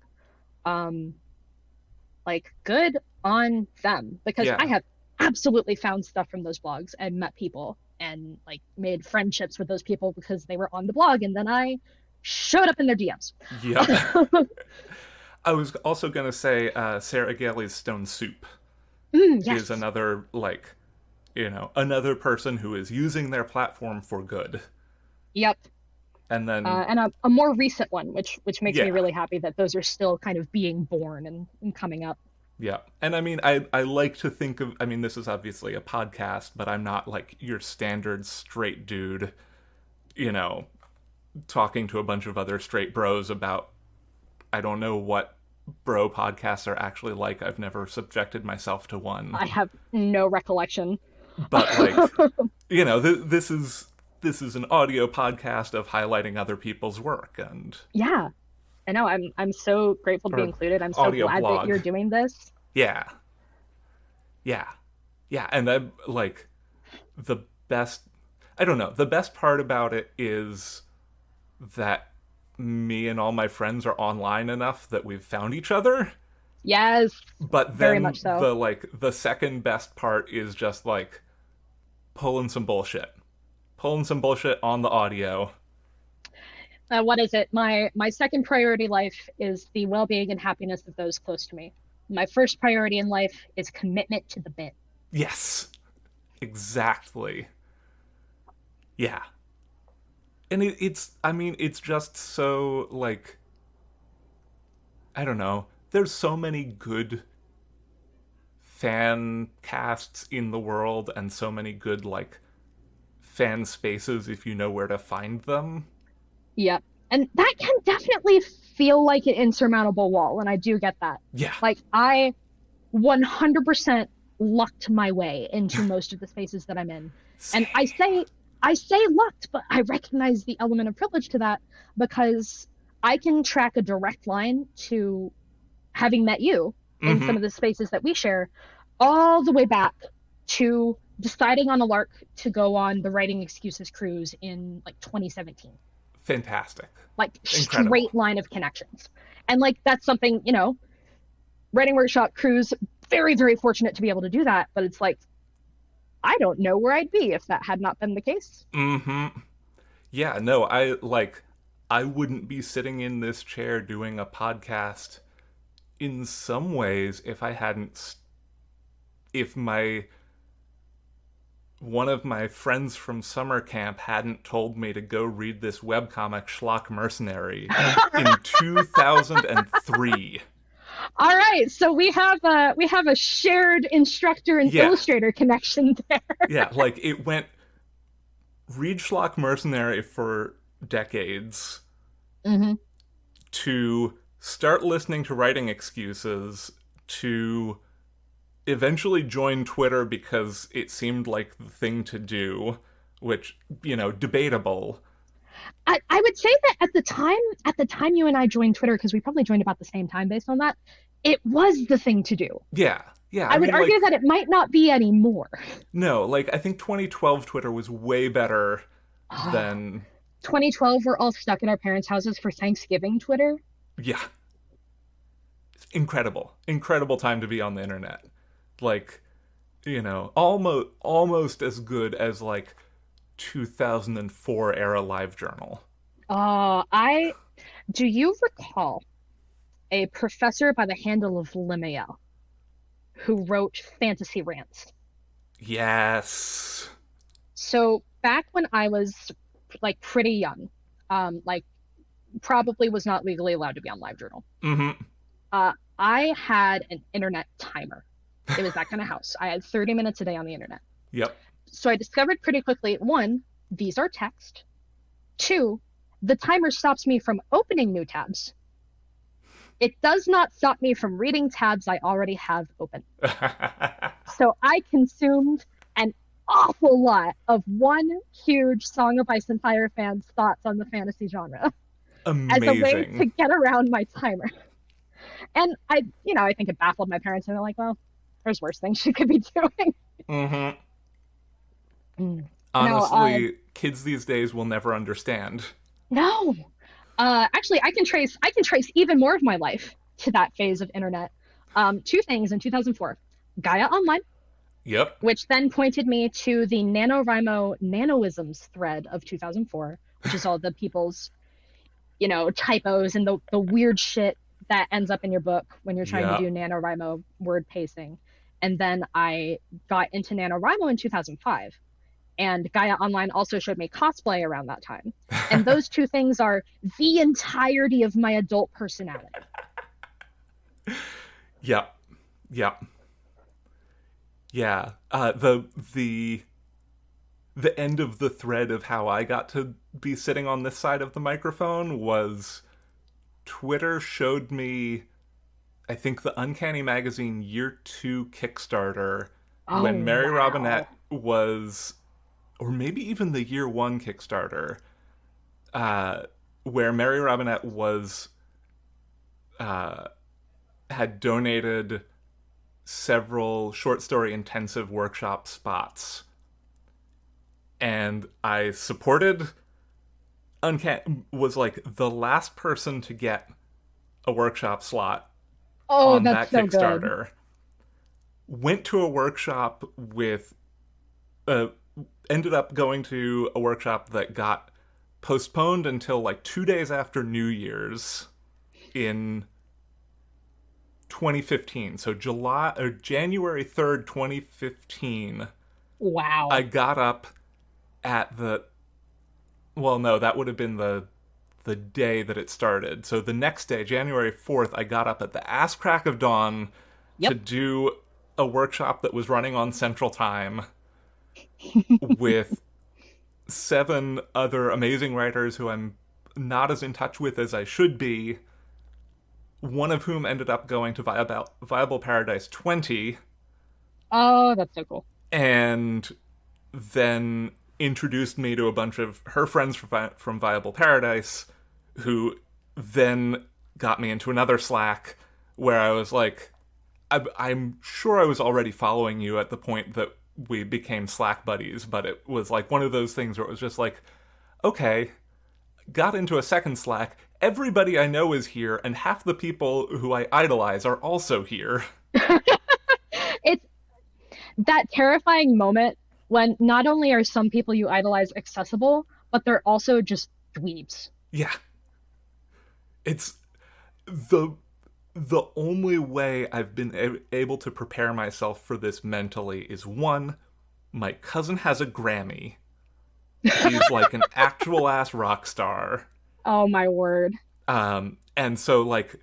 Speaker 2: Like, good on them, because
Speaker 1: Yeah.
Speaker 2: I have absolutely found stuff from those blogs and met people and like made friendships with those people because they were on the blog, and then I showed up in their DMs.
Speaker 1: Yep. I was also going to say Sarah Gailey's Stone Soup
Speaker 2: Yes.
Speaker 1: is another, like, another person who is using their platform for good.
Speaker 2: Yep.
Speaker 1: And then
Speaker 2: And a more recent one, which makes me
Speaker 1: Yeah.
Speaker 2: really happy that those are still kind of being born and coming up.
Speaker 1: Yeah. And I mean, I like to think of, I mean, this is obviously a podcast, but I'm not like your standard straight dude, talking to a bunch of other straight bros about, I don't know what bro podcasts are actually like. I've never subjected myself to one.
Speaker 2: I have no recollection.
Speaker 1: But like, this is this is an audio podcast of highlighting other people's work, and
Speaker 2: Yeah. I know. I'm so grateful to be
Speaker 1: or
Speaker 2: included. I'm so
Speaker 1: audio
Speaker 2: glad that
Speaker 1: blog.
Speaker 2: you're doing this.
Speaker 1: Yeah. Yeah. Yeah, and I'm like the best I don't know. The best part about it is that me and all my friends are online enough that we've found each other.
Speaker 2: Yes,
Speaker 1: But
Speaker 2: very
Speaker 1: then
Speaker 2: much so.
Speaker 1: the second best part is just like pulling some bullshit. Pulling some bullshit on the audio.
Speaker 2: What is it? My second priority life is the well-being and happiness of those close to me. My first priority in life is commitment to the bit.
Speaker 1: Yes. Exactly. Yeah. And it's just so, like, I don't know. There's so many good fan casts in the world and so many good, like, fan spaces if you know where to find them.
Speaker 2: Yep. And that can definitely feel like an insurmountable wall, and I do get that.
Speaker 1: Yeah.
Speaker 2: Like, I 100% lucked my way into most of the spaces that I'm in.
Speaker 1: Same.
Speaker 2: And I say lucked, but I recognize the element of privilege to that because I can track a direct line to having met you in some of the spaces that we share, all the way back to deciding on a lark to go on the Writing Excuses cruise in like 2017.
Speaker 1: Fantastic.
Speaker 2: Like,
Speaker 1: Incredible.
Speaker 2: straight line of connections. And like, that's something, writing workshop cruise, very, very fortunate to be able to do that. But it's like, I don't know where I'd be if that had not been the case.
Speaker 1: Mm-hmm. Yeah, no, I wouldn't be sitting in this chair doing a podcast in some ways if one of my friends from summer camp hadn't told me to go read this webcomic Schlock Mercenary in 2003.
Speaker 2: All right, so we have a shared instructor and illustrator connection there.
Speaker 1: Yeah, like it went read Schlock Mercenary for decades to start listening to Writing Excuses to eventually join Twitter because it seemed like the thing to do, which, debatable.
Speaker 2: I would say that at the time you and I joined Twitter, because we probably joined about the same time based on that, it was the thing to do.
Speaker 1: Yeah.
Speaker 2: I would argue that it might not be anymore.
Speaker 1: No, like, I think 2012 Twitter was way better than...
Speaker 2: 2012, we're all stuck in our parents' houses for Thanksgiving Twitter.
Speaker 1: Yeah. It's incredible. Incredible time to be on the internet. Like, almost as good as, like, 2004 era LiveJournal.
Speaker 2: Do you recall a professor by the handle of Limael who wrote fantasy rants?
Speaker 1: Yes.
Speaker 2: So back when I was like pretty young, like probably was not legally allowed to be on LiveJournal. I had an internet timer. It was that kind of house. I had 30 minutes a day on the internet.
Speaker 1: Yep.
Speaker 2: So I discovered pretty quickly, one, these are text. Two, the timer stops me from opening new tabs. It does not stop me from reading tabs I already have open. So I consumed an awful lot of one huge Song of Ice and Fire fan's thoughts on the fantasy genre.
Speaker 1: Amazing.
Speaker 2: As a way to get around my timer. And I think it baffled my parents, and they're like, well, there's worse things she could be doing.
Speaker 1: Honestly, kids these days will never understand.
Speaker 2: No. Actually, I can trace even more of my life to that phase of internet. Two things in 2004. Gaia Online.
Speaker 1: Yep.
Speaker 2: Which then pointed me to the NaNoWriMo Nanoisms thread of 2004, which is all the people's, typos and the weird shit that ends up in your book when you're trying to do NaNoWriMo word pacing. And then I got into NaNoWriMo in 2005. And Gaia Online also showed me cosplay around that time. And those two things are the entirety of my adult personality.
Speaker 1: Yep. Yep. Yeah. The end of the thread of how I got to be sitting on this side of the microphone was Twitter showed me, I think, the Uncanny Magazine Year 2 Kickstarter when Mary Robinette was or maybe even the year one Kickstarter, where Mary Robinette was had donated several short story intensive workshop spots, and I supported was like the last person to get a workshop slot
Speaker 2: Oh,
Speaker 1: on
Speaker 2: that's
Speaker 1: that
Speaker 2: so good.
Speaker 1: Kickstarter. Went to a workshop with uh, ended up going to a workshop that got postponed until like 2 days after New Year's in 2015. So July or January 3rd, 2015. I
Speaker 2: Wow.
Speaker 1: got up at the well, no, that would have been the day that it started. So the next day, January 4th, I got up at the ass crack of dawn to
Speaker 2: Yep.
Speaker 1: do a workshop that was running on Central Time with 7 other amazing writers who I'm not as in touch with as I should be, one of whom ended up going to Viable Paradise 20,
Speaker 2: Oh, that's so cool.
Speaker 1: and then introduced me to a bunch of her friends from Viable Paradise, who then got me into another Slack where I was like, I'm sure I was already following you at the point that we became Slack buddies, but it was like one of those things where it was just like, okay, got into a second Slack. Everybody I know is here, and half the people who I idolize are also here.
Speaker 2: It's that terrifying moment when not only are some people you idolize accessible, but they're also just dweebs.
Speaker 1: Yeah, it's the the only way I've been able to prepare myself for this mentally is one, my cousin has a Grammy. He's like an actual ass rock star.
Speaker 2: Oh my word.
Speaker 1: And so like,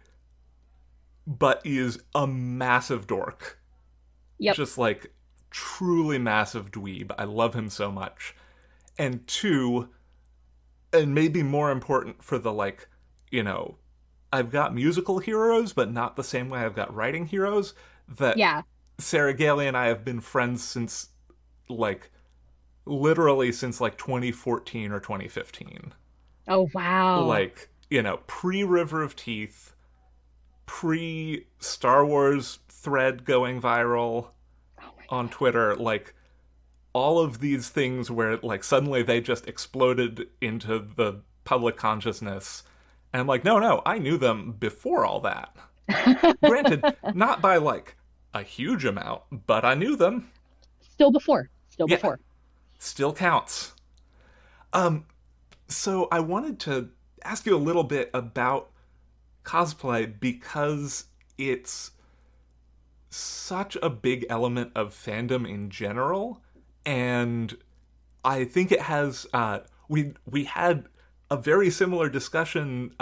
Speaker 1: but is a massive dork.
Speaker 2: Yep.
Speaker 1: Just like truly massive dweeb. I love him so much. And two, and maybe more important for the like, you know, I've got musical heroes, but not the same way I've got writing heroes, that
Speaker 2: Yeah.
Speaker 1: Sarah Gailey and I have been friends since like literally since like 2014 or 2015.
Speaker 2: Oh wow.
Speaker 1: Like, you know, pre River of Teeth, pre Star Wars thread going viral
Speaker 2: Oh my
Speaker 1: on
Speaker 2: God.
Speaker 1: Twitter, like all of these things where like suddenly they just exploded into the public consciousness. And I'm like, no, I knew them before all that. Granted, not by like a huge amount, but I knew them.
Speaker 2: Still before. Still
Speaker 1: Yeah,
Speaker 2: before.
Speaker 1: still counts. So I wanted to ask you a little bit about cosplay because it's such a big element of fandom in general, and I think it has. We had a very similar discussion.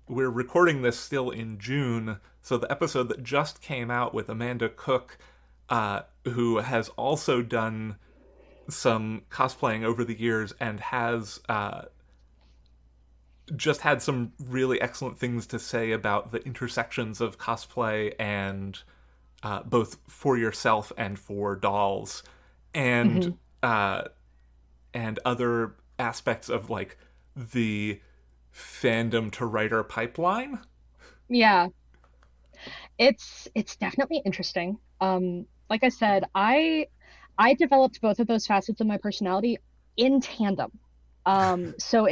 Speaker 1: We're recording this still in June, so the episode that just came out with Amanda Cook, who has also done some cosplaying over the years and has just had some really excellent things to say about the intersections of cosplay and both for yourself and for dolls, and
Speaker 2: Hmm.
Speaker 1: uh, and other aspects of like the fandom to writer pipeline.
Speaker 2: Yeah. It's definitely interesting. Like I said, I developed both of those facets of my personality in tandem. So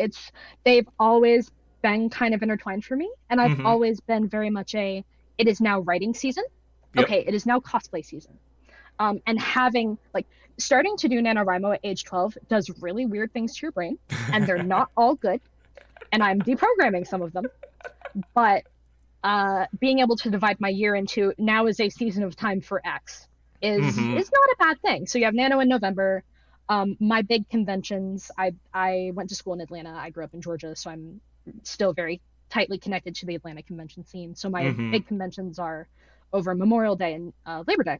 Speaker 2: they've always been kind of intertwined for me, and I've
Speaker 1: Mm-hmm.
Speaker 2: always been very much it is now writing season.
Speaker 1: Yep.
Speaker 2: Okay, it is now cosplay season. And having like starting to do NaNoWriMo at age 12 does really weird things to your brain, and they're not all good, and I'm deprogramming some of them. But being able to divide my year into now is a season of time for X
Speaker 1: Mm-hmm.
Speaker 2: is not a bad thing. So you have Nano in November. My big conventions, I went to school in Atlanta. I grew up in Georgia, so I'm still very tightly connected to the Atlanta convention scene. So my
Speaker 1: Mm-hmm.
Speaker 2: big conventions are over Memorial Day and Labor Day.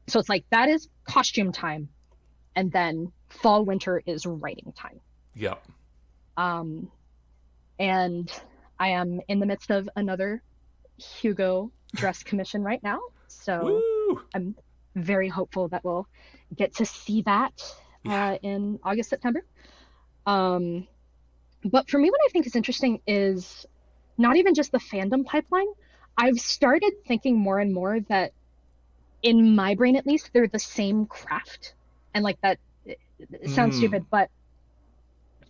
Speaker 2: So it's like that is costume time, and then fall winter is writing time.
Speaker 1: Yep.
Speaker 2: Um, and I am in the midst of another Hugo dress commission right now. So
Speaker 1: Woo.
Speaker 2: I'm very hopeful that we'll get to see that.
Speaker 1: Yeah.
Speaker 2: in August, September. Um, but for me, what I think is interesting is not even just the fandom pipeline. I've started thinking more and more that, in my brain at least, they're the same craft. And like that, it sounds
Speaker 1: Mm.
Speaker 2: stupid, but,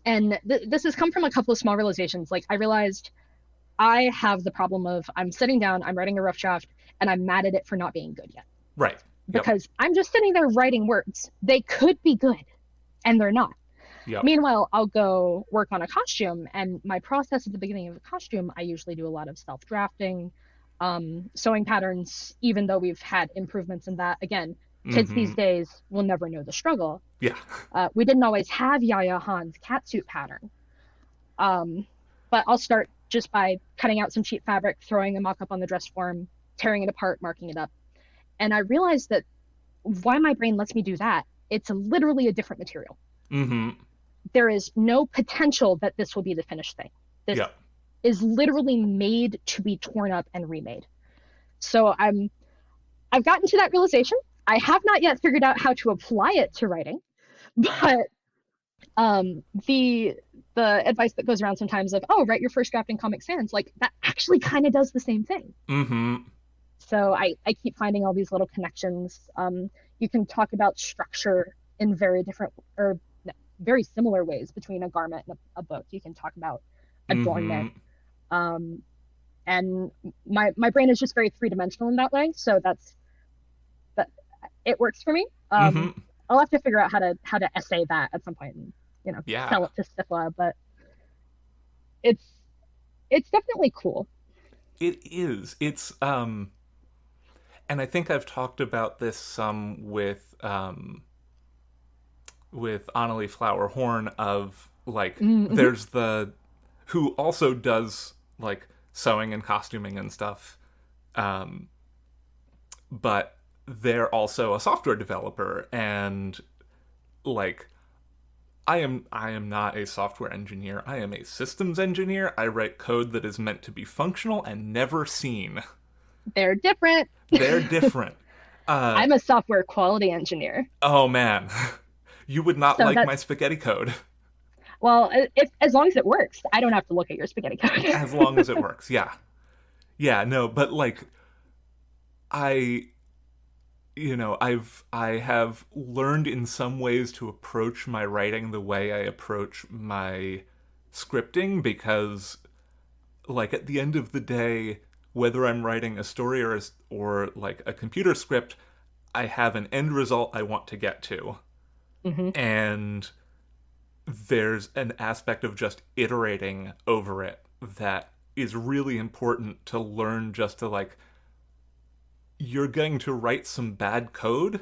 Speaker 2: and this has come from a couple of small realizations. Like, I realized I have the problem of I'm sitting down, I'm writing a rough draft, and I'm mad at it for not being good yet.
Speaker 1: Right. Yep.
Speaker 2: Because I'm just sitting there writing words. They could be good, and they're not.
Speaker 1: Yep.
Speaker 2: Meanwhile, I'll go work on a costume, and my process at the beginning of a costume, I usually do a lot of self drafting, sewing patterns, even though we've had improvements in that. Again, kids
Speaker 1: Mm-hmm.
Speaker 2: these days will never know the struggle.
Speaker 1: Yeah.
Speaker 2: We didn't always have Yaya Han's catsuit pattern. But I'll start just by cutting out some cheap fabric, throwing a mock up on the dress form, tearing it apart, marking it up. And I realized that why my brain lets me do that, it's literally a different material.
Speaker 1: Mm-hmm.
Speaker 2: There is no potential that this will be the finished thing. This
Speaker 1: Yep.
Speaker 2: is literally made to be torn up and remade. So I've gotten to that realization. I have not yet figured out how to apply it to writing, but the advice that goes around sometimes of, oh, write your first draft in Comic Sans, like that actually kind of does the same thing.
Speaker 1: Mm-hmm.
Speaker 2: So I keep finding all these little connections. You can talk about structure in very different or very similar ways between a garment and a book. You can talk about
Speaker 1: Mm-hmm.
Speaker 2: adornment. And my brain is just very three-dimensional in that way. So that it works for me.
Speaker 1: Mm-hmm.
Speaker 2: I'll have to figure out how to essay that at some point and,
Speaker 1: Yeah.
Speaker 2: sell it to Stifla, but it's definitely cool.
Speaker 1: It is. It's and I think I've talked about this some with Annalie Flower Horn of like
Speaker 2: Mm-hmm.
Speaker 1: there's the who also does like sewing and costuming and stuff. Um but they're also a software developer and like I am not a software engineer. I am a systems engineer. I write code that is meant to be functional and never seen.
Speaker 2: They're different.
Speaker 1: They're different.
Speaker 2: I'm a software quality engineer.
Speaker 1: Oh man. You would not
Speaker 2: So
Speaker 1: like my
Speaker 2: that's,
Speaker 1: spaghetti code.
Speaker 2: well, if as long as it works, I don't have to look at your spaghetti
Speaker 1: As long as
Speaker 2: code.
Speaker 1: it works. Yeah. Yeah, no, but like I I have learned in some ways to approach my writing the way I approach my scripting because like at the end of the day whether I'm writing a story or like a computer script I have an end result I want to get to
Speaker 2: Hmm.
Speaker 1: and there's an aspect of just iterating over it that is really important to learn just to like you're going to write some bad code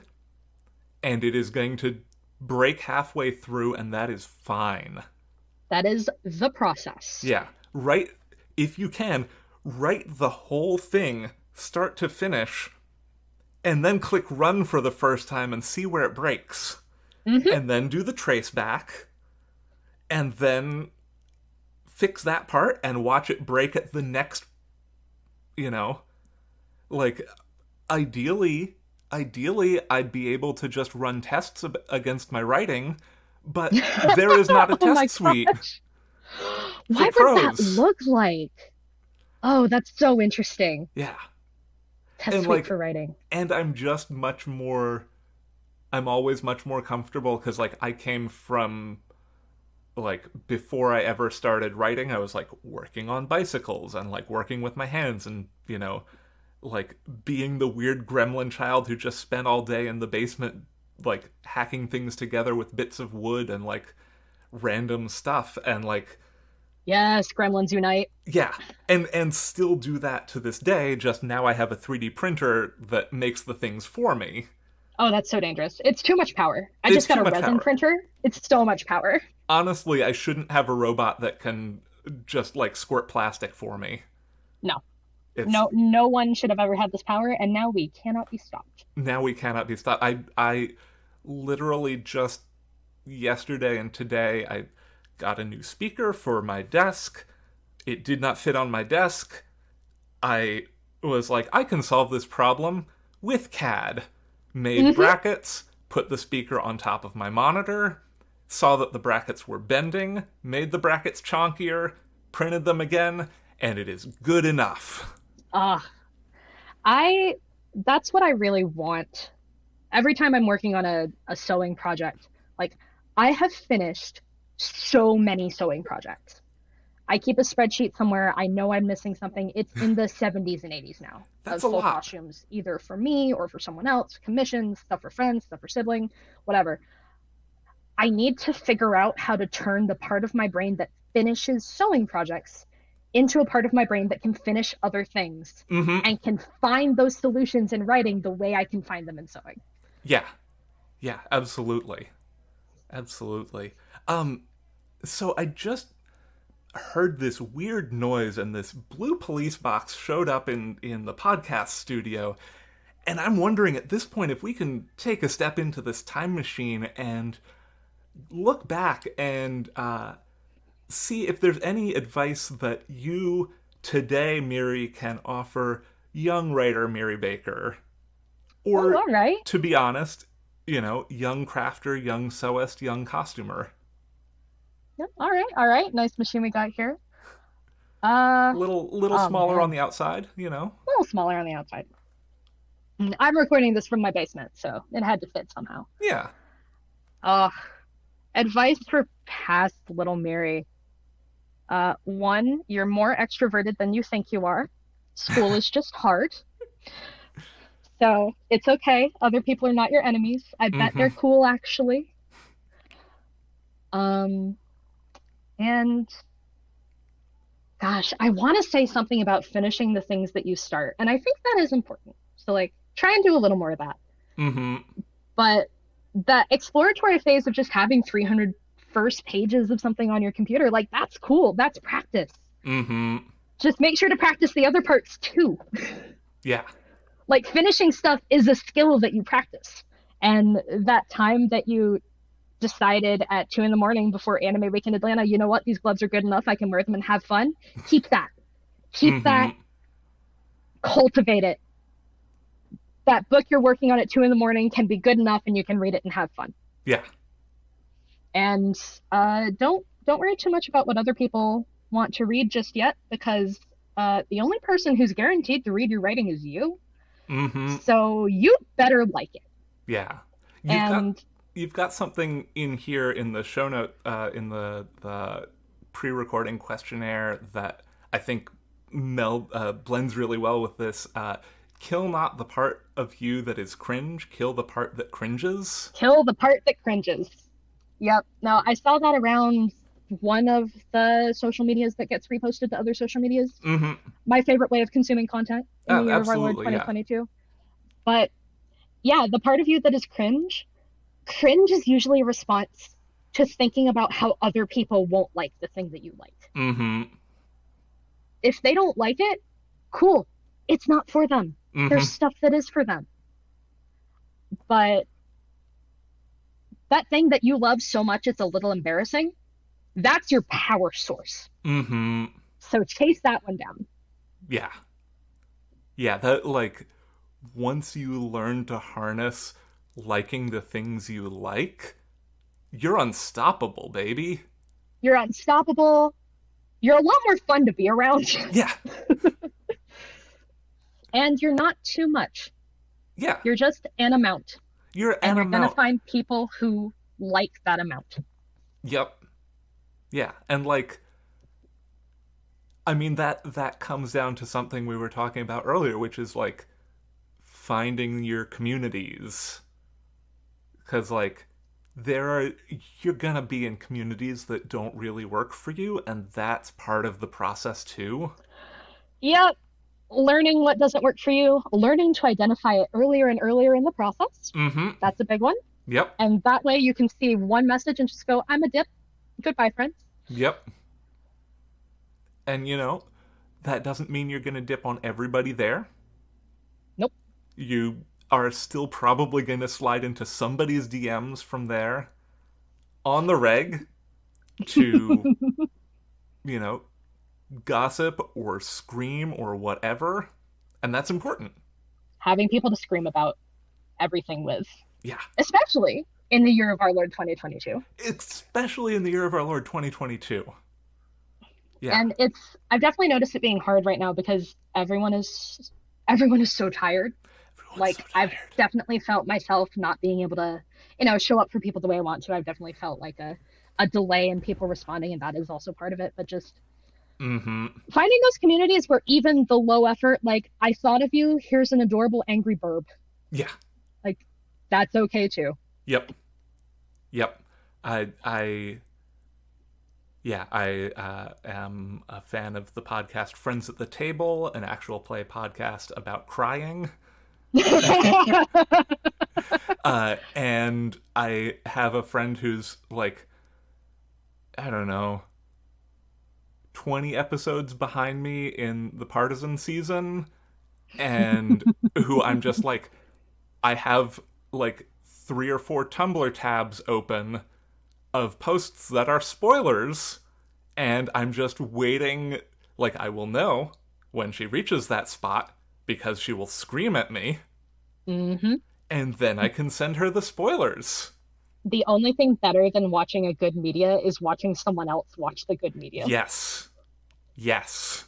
Speaker 1: and it is going to break halfway through and that is fine.
Speaker 2: That is the process.
Speaker 1: Yeah, write if you can write the whole thing start to finish and then click run for the first time and see where it breaks
Speaker 2: Hmm.
Speaker 1: and then do the trace back and then fix that part and watch it break at the next, you know, like ideally I'd be able to just run tests against my writing, but there is not a
Speaker 2: Oh my
Speaker 1: test suite
Speaker 2: gosh.
Speaker 1: for
Speaker 2: What would that
Speaker 1: pros.
Speaker 2: look like? Oh, that's so interesting.
Speaker 1: Yeah.
Speaker 2: Test
Speaker 1: And
Speaker 2: suite
Speaker 1: like
Speaker 2: for writing.
Speaker 1: and I'm always much more comfortable cuz like I came from like before I ever started writing, I was like working on bicycles and like working with my hands and, like being the weird gremlin child who just spent all day in the basement like hacking things together with bits of wood and like random stuff and like
Speaker 2: Yes, Gremlins Unite.
Speaker 1: yeah and still do that to this day just now I have a 3D printer that makes the things for me.
Speaker 2: Oh, that's so dangerous. It's too much power. I
Speaker 1: It's
Speaker 2: just got
Speaker 1: too
Speaker 2: a
Speaker 1: much
Speaker 2: resin
Speaker 1: power.
Speaker 2: printer. It's so much power.
Speaker 1: Honestly, I shouldn't have a robot that can just like squirt plastic for me.
Speaker 2: No.
Speaker 1: It's
Speaker 2: No one should have ever had this power, and now we cannot be stopped.
Speaker 1: now we cannot be stopped. I literally just yesterday and today I got a new speaker for my desk. It did not fit on my desk. I was like, I can solve this problem with CAD. Made
Speaker 2: Hmm.
Speaker 1: brackets, put the speaker on top of my monitor, saw that the brackets were bending, made the brackets chonkier, printed them again, and it is good enough.
Speaker 2: That's what I really want. Every time I'm working on a sewing project, like, I have finished so many sewing projects. I keep a spreadsheet somewhere. I know I'm missing something. It's in the 70s and 80s now.
Speaker 1: That's
Speaker 2: of
Speaker 1: a
Speaker 2: full
Speaker 1: lot.
Speaker 2: costumes, either for me or for someone else, commissions, stuff for friends, stuff for sibling, whatever. I need to figure out how to turn the part of my brain that finishes sewing projects into a part of my brain that can finish other things and can find those solutions in writing the way I can find them in sewing.
Speaker 1: Yeah. Yeah, absolutely. Absolutely. So I just heard this weird noise, and this blue police box showed up in the podcast studio, and I'm wondering at this point if we can take a step into this time machine and look back and see if there's any advice that you today, Miri, can offer young writer Miri Baker. Or,
Speaker 2: all right.
Speaker 1: to be honest, young crafter, young sewist, young costumer.
Speaker 2: Yep. All right. Nice machine we got here.
Speaker 1: Little smaller on the outside,
Speaker 2: A little smaller on the outside. I'm recording this from my basement, so it had to fit somehow.
Speaker 1: Yeah.
Speaker 2: Advice for past little Miri. 1, you're more extroverted than you think you are. School is just hard. So it's okay. Other people are not your enemies. I bet they're cool, actually. And gosh, I want to say something about finishing the things that you start. And I think that is important. So, like, try and do a little more of that. But that exploratory phase of just having 300 first pages of something on your computer, like, that's cool. That's practice. Just make sure to practice the other parts too.
Speaker 1: Yeah.
Speaker 2: Like, finishing stuff is a skill that you practice. And that time that you decided at 2 a.m. before Anime Week in Atlanta, you know what, these gloves are good enough, I can wear them and have fun. Keep that. That. Cultivate it. That book you're working on at 2 a.m. can be good enough and you can read it and have fun.
Speaker 1: Yeah.
Speaker 2: And don't worry too much about what other people want to read just yet, because the only person who's guaranteed to read your writing is you. So you better like it.
Speaker 1: Yeah. You've got something in here in the show note, in the pre-recording questionnaire that I think blends really well with this. Kill not the part of you that is cringe, kill the part that cringes.
Speaker 2: Kill the part that cringes. Yep. Now, I saw that around one of the social medias that gets reposted to other social medias. My favorite way of consuming content in the year of our Lord 2022. Yeah. But yeah, the part of you that is cringe is usually a response to thinking about how other people won't like the thing that you like. If they don't like it, cool. It's not for them. There's stuff that is for them. But that thing that you love so much it's a little embarrassing, that's your power source. So chase that one down.
Speaker 1: Yeah. Yeah, that, like, once you learn to harness liking the things you like, you're unstoppable, baby.
Speaker 2: You're unstoppable. You're a lot more fun to be around.
Speaker 1: Yeah.
Speaker 2: And you're not too much.
Speaker 1: Yeah.
Speaker 2: You're just an amount.
Speaker 1: You're
Speaker 2: going to find people who like that amount.
Speaker 1: Yep. Yeah. And, like, I mean, that comes down to something we were talking about earlier, which is, like, finding your communities. Because, like, you're gonna be in communities that don't really work for you, and that's part of the process too.
Speaker 2: Yep. Learning what doesn't work for you, learning to identify it earlier and earlier in the process. That's a big one.
Speaker 1: Yep.
Speaker 2: And that way you can see one message and just go, I'm a dip. Goodbye, friends.
Speaker 1: Yep. And, that doesn't mean you're gonna dip on everybody there.
Speaker 2: Nope.
Speaker 1: You are still probably going to slide into somebody's DMs from there on the reg to, gossip or scream or whatever. And that's important.
Speaker 2: Having people to scream about everything with
Speaker 1: Yeah.
Speaker 2: Especially in the year of our Lord 2022.
Speaker 1: Especially in the year of our Lord 2022. Yeah.
Speaker 2: And I've definitely noticed it being hard right now because everyone is so tired.
Speaker 1: Everyone's
Speaker 2: Like
Speaker 1: so
Speaker 2: I've
Speaker 1: tired.
Speaker 2: definitely felt myself not being able to, show up for people the way I want to. I've definitely felt like a delay in people responding, and that is also part of it. But just
Speaker 1: Mm-hmm.
Speaker 2: finding those communities where even the low effort, like I thought of you, here's an adorable angry burb.
Speaker 1: Yeah.
Speaker 2: Like that's okay too.
Speaker 1: Yep. Yep. I yeah, I am a fan of the podcast Friends at the Table, an actual play podcast about crying. And I have a friend who's like, I don't know, 20 episodes behind me in the Partisan season, and who I'm just like, I have like 3 or 4 Tumblr tabs open of posts that are spoilers, and I'm just waiting. Like, I will know when she reaches that spot because she will scream at me,
Speaker 2: Mm-hmm.
Speaker 1: and then I can send her the spoilers.
Speaker 2: The only thing better than watching a good media is watching someone else watch the good media.
Speaker 1: Yes. Yes.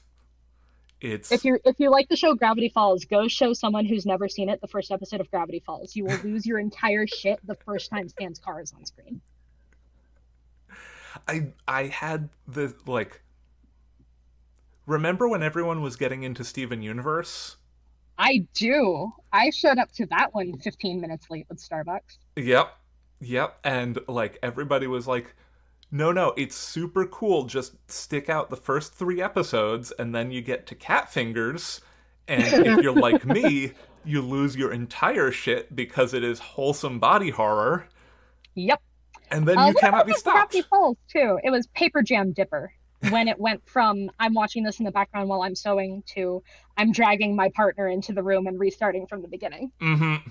Speaker 2: If
Speaker 1: It's
Speaker 2: you like the show Gravity Falls, go show someone who's never seen it the first episode of Gravity Falls. You will lose your entire shit the first time Stan's car is on screen.
Speaker 1: I had the like, remember when everyone was getting into Steven Universe?
Speaker 2: I do. I showed up to that one 15 minutes late with Starbucks.
Speaker 1: Yep. Yep. And like everybody was like, no, it's super cool. Just stick out the first 3 episodes and then you get to cat fingers. And if you're like me, you lose your entire shit because it is wholesome body horror.
Speaker 2: Yep.
Speaker 1: And then you cannot be stopped.
Speaker 2: Gravity Falls too. It was Paper Jam Dipper when it went from I'm watching this in the background while I'm sewing to I'm dragging my partner into the room and restarting from the beginning.
Speaker 1: Mm-hmm.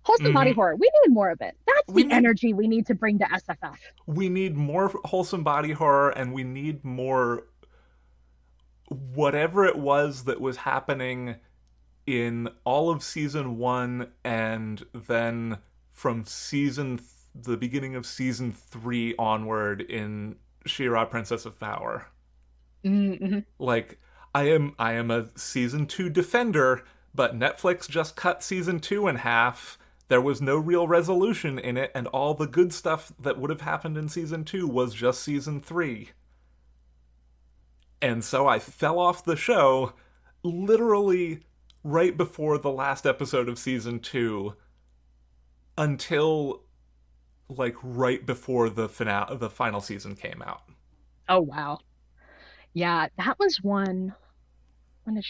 Speaker 2: Wholesome body horror. We need more of it. That's the energy we need to bring to SFF.
Speaker 1: We need more wholesome body horror, and we need more whatever it was that was happening in all of season 1 and then from the beginning of season 3 onward in She-Ra Princess of Power.
Speaker 2: Mm-hmm.
Speaker 1: Like, I am a season 2 defender, but Netflix just cut season 2 in half. There was no real resolution in it, and all the good stuff that would have happened in season 2 was just season 3. And so I fell off the show literally right before the last episode of season 2 until like right before the final season came out.
Speaker 2: Oh wow. Yeah, that was one. When did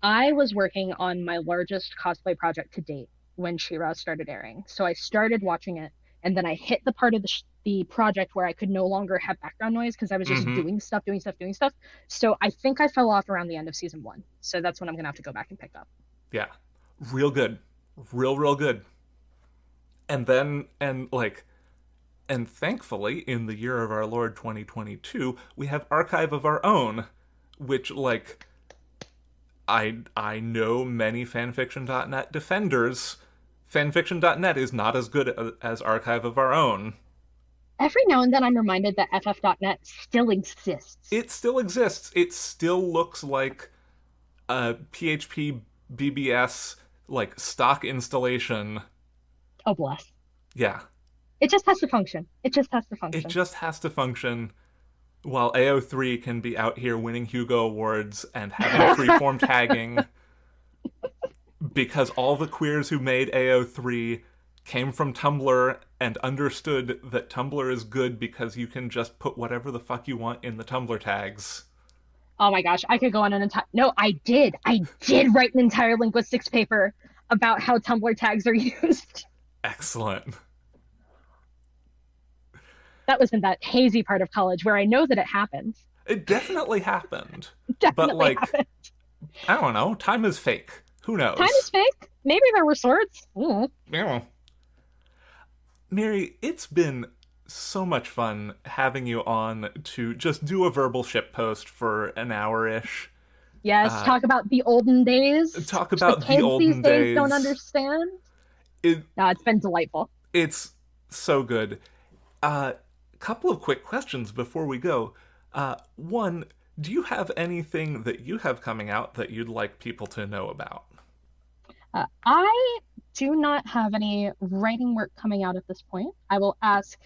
Speaker 2: I was working on my largest cosplay project to date when She-Ra started airing. So I started watching it, and then I hit the part of the project where I could no longer have background noise because I was just doing stuff. So I think I fell off around the end of season 1. So that's when I'm gonna have to go back and pick up.
Speaker 1: Yeah, real good, real good. And then and thankfully, in the year of our Lord 2022, we have Archive of Our Own, which like. I know many fanfiction.net defenders. Fanfiction.net is not as good as Archive of Our Own.
Speaker 2: Every now and then I'm reminded that FF.net still exists.
Speaker 1: It still exists. It still looks like a PHP BBS like stock installation.
Speaker 2: Oh bless.
Speaker 1: Yeah.
Speaker 2: It just has to function.
Speaker 1: It just has to function. While AO3 can be out here winning Hugo Awards and having freeform tagging because all the queers who made AO3 came from Tumblr and understood that Tumblr is good because you can just put whatever the fuck you want in the Tumblr tags.
Speaker 2: Oh my gosh, I could go on an entire... No, I did write an entire linguistics paper about how Tumblr tags are used.
Speaker 1: Excellent.
Speaker 2: That was in that hazy part of college where I know that it happened.
Speaker 1: It definitely happened.
Speaker 2: Definitely
Speaker 1: but like,
Speaker 2: happened.
Speaker 1: I don't know. Time is fake. Who knows?
Speaker 2: Time is fake. Maybe there were swords.
Speaker 1: Yeah. Miri, it's been so much fun having you on to just do a verbal shitpost for an hour-ish.
Speaker 2: Yes, talk about the olden days.
Speaker 1: Talk about
Speaker 2: the
Speaker 1: olden
Speaker 2: days don't understand. No, it's been delightful.
Speaker 1: It's so good. Couple of quick questions before we go. One, do you have anything that you have coming out that you'd like people to know about?
Speaker 2: I do not have any writing work coming out at this point. I will ask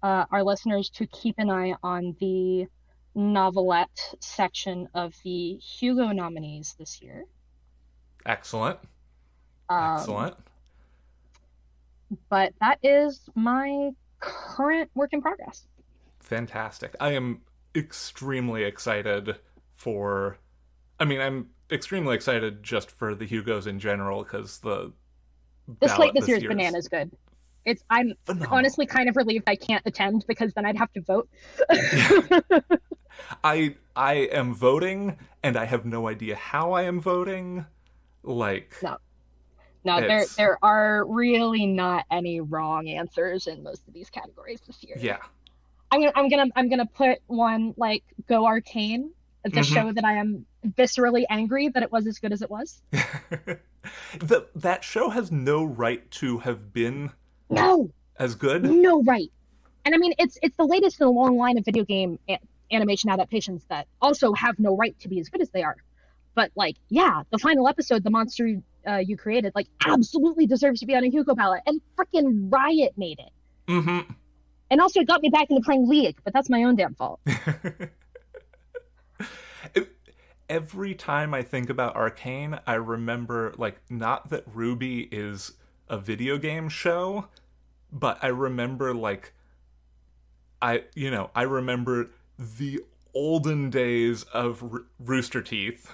Speaker 2: our listeners to keep an eye on the novelette section of the Hugo nominees this year.
Speaker 1: Excellent. Excellent.
Speaker 2: But that is my current work in progress.
Speaker 1: Fantastic. I am extremely excited for... I'm extremely excited just for the Hugos in general, because the
Speaker 2: slate this year is bananas good. I'm phenomenal. Honestly kind of relieved I can't attend, because then I'd have to vote.
Speaker 1: I am voting, and I have no idea how I am voting.
Speaker 2: No, there are really not any wrong answers in most of these categories this year.
Speaker 1: Yeah.
Speaker 2: I'm gonna put one like Go Arcane, the show that I am viscerally angry that it was as good as it was.
Speaker 1: That show has no right to have been as good.
Speaker 2: No right. And I mean, it's the latest in a long line of video game animation adaptations that also have no right to be as good as they are. But the final episode, the monster you created, absolutely deserves to be on a Hugo ballot, and frickin' Riot made it.
Speaker 1: Mm-hmm.
Speaker 2: And also, it got me back into playing League, but that's my own damn fault.
Speaker 1: Every time I think about Arcane, I remember, not that Ruby is a video game show, but I remember, I remember the olden days of Rooster Teeth.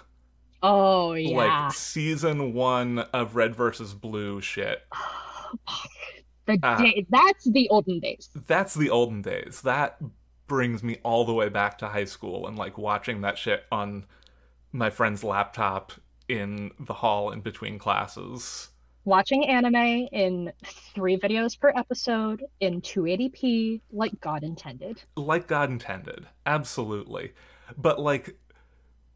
Speaker 2: Oh, yeah.
Speaker 1: Season 1 of Red vs. Blue shit.
Speaker 2: That's the olden days.
Speaker 1: That's the olden days. That brings me all the way back to high school and, watching that shit on my friend's laptop in the hall in between classes.
Speaker 2: Watching anime in 3 videos per episode in 280p, like God intended.
Speaker 1: Like God intended. Absolutely. But,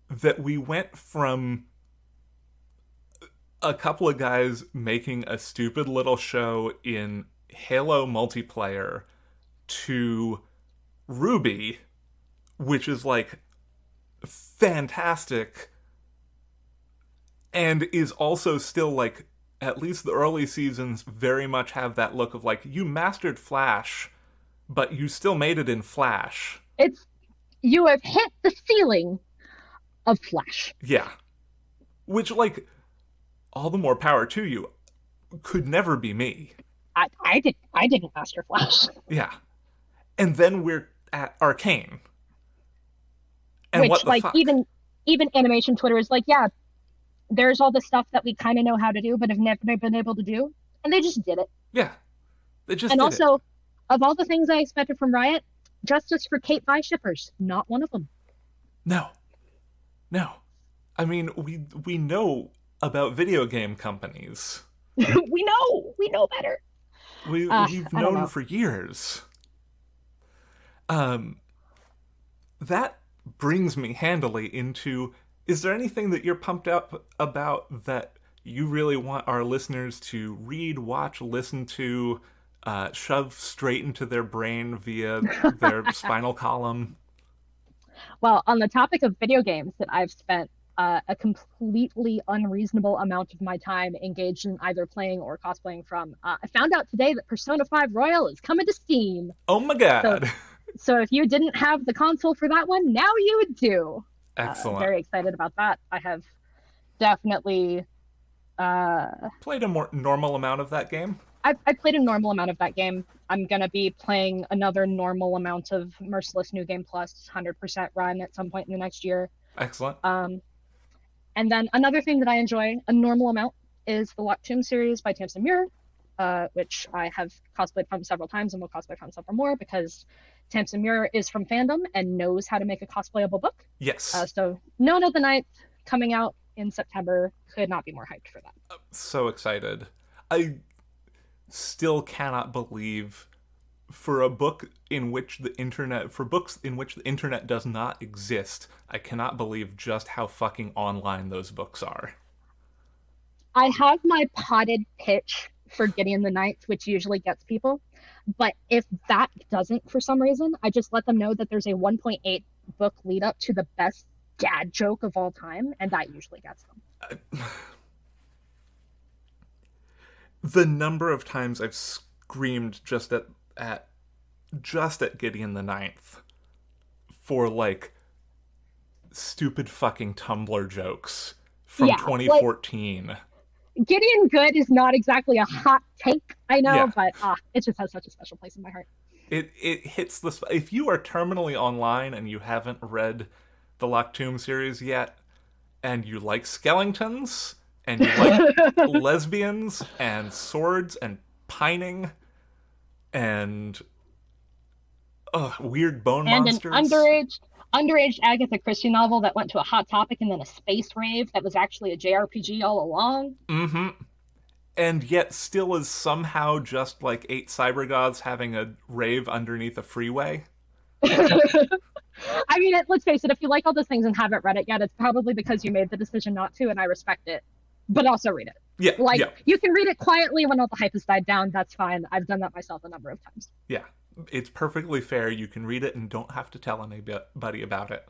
Speaker 1: that we went from a couple of guys making a stupid little show in Halo multiplayer to Ruby, which is fantastic, and is also still at least the early seasons very much have that look of you mastered Flash, but you still made it in Flash.
Speaker 2: You have hit the ceiling of Flash.
Speaker 1: Yeah. Which, all the more power to you. Could never be me.
Speaker 2: I didn't master Flash.
Speaker 1: Yeah. And then we're at Arcane. And
Speaker 2: which,
Speaker 1: what the fuck?
Speaker 2: even animation Twitter is there's all the stuff that we kind of know how to do, but have never been able to do. And they just did it.
Speaker 1: Yeah. They just
Speaker 2: and
Speaker 1: did
Speaker 2: also,
Speaker 1: it.
Speaker 2: Of all the things I expected from Riot, justice for Kate Vi shippers. Not one of them.
Speaker 1: No. I mean, we know about video game companies.
Speaker 2: we know better.
Speaker 1: We've known for years. That brings me handily into, is there anything that you're pumped up about that you really want our listeners to read, watch, listen to, shove straight into their brain via their spinal column?
Speaker 2: Well, on the topic of video games that I've spent a completely unreasonable amount of my time engaged in either playing or cosplaying from, I found out today that Persona 5 Royal is coming to Steam.
Speaker 1: Oh my god.
Speaker 2: So if you didn't have the console for that one, now you do.
Speaker 1: Excellent.
Speaker 2: Very excited about that. I have definitely
Speaker 1: played a more normal amount of that game.
Speaker 2: I played a normal amount of that game. I'm going to be playing another normal amount of Merciless New Game Plus 100% run at some point in the next year.
Speaker 1: Excellent.
Speaker 2: And then another thing that I enjoy a normal amount is the Locked Tomb series by Tamsin Muir, which I have cosplayed from several times and will cosplay from several more, because Tamsin Muir is from fandom and knows how to make a cosplayable book.
Speaker 1: Yes.
Speaker 2: So Nona the Ninth coming out in September, could not be more hyped for that.
Speaker 1: So excited. I still cannot believe for a book in which the internet, for books in which the internet does not exist, I cannot believe just how fucking online those books are.
Speaker 2: I have my potted pitch for Gideon the Ninth, which usually gets people. But if that doesn't, for some reason, I just let them know that there's a 1.8 book lead up to the best dad joke of all time, and that usually gets them.
Speaker 1: The number of times I've screamed just at Gideon the Ninth for, like, stupid fucking Tumblr jokes from 2014.
Speaker 2: Like, Gideon Good is not exactly a hot take, I know, but it just has such a special place in my heart.
Speaker 1: It hits the... If you are terminally online and you haven't read the Locked Tomb series yet, and you like skeletons, and you like lesbians, and swords, and pining, and weird bone monsters...
Speaker 2: And an underage Agatha Christie novel that went to a Hot Topic and then a space rave that was actually a JRPG all along.
Speaker 1: Mm-hmm. And yet still is somehow just like 8 cyber goths having a rave underneath a freeway.
Speaker 2: I mean, let's face it, if you like all those things and haven't read it yet, it's probably because you made the decision not to, and I respect it. But also read it.
Speaker 1: Yeah.
Speaker 2: You can read it quietly when all the hype has died down. That's fine. I've done that myself a number of times.
Speaker 1: Yeah. It's perfectly fair. You can read it and don't have to tell anybody about it.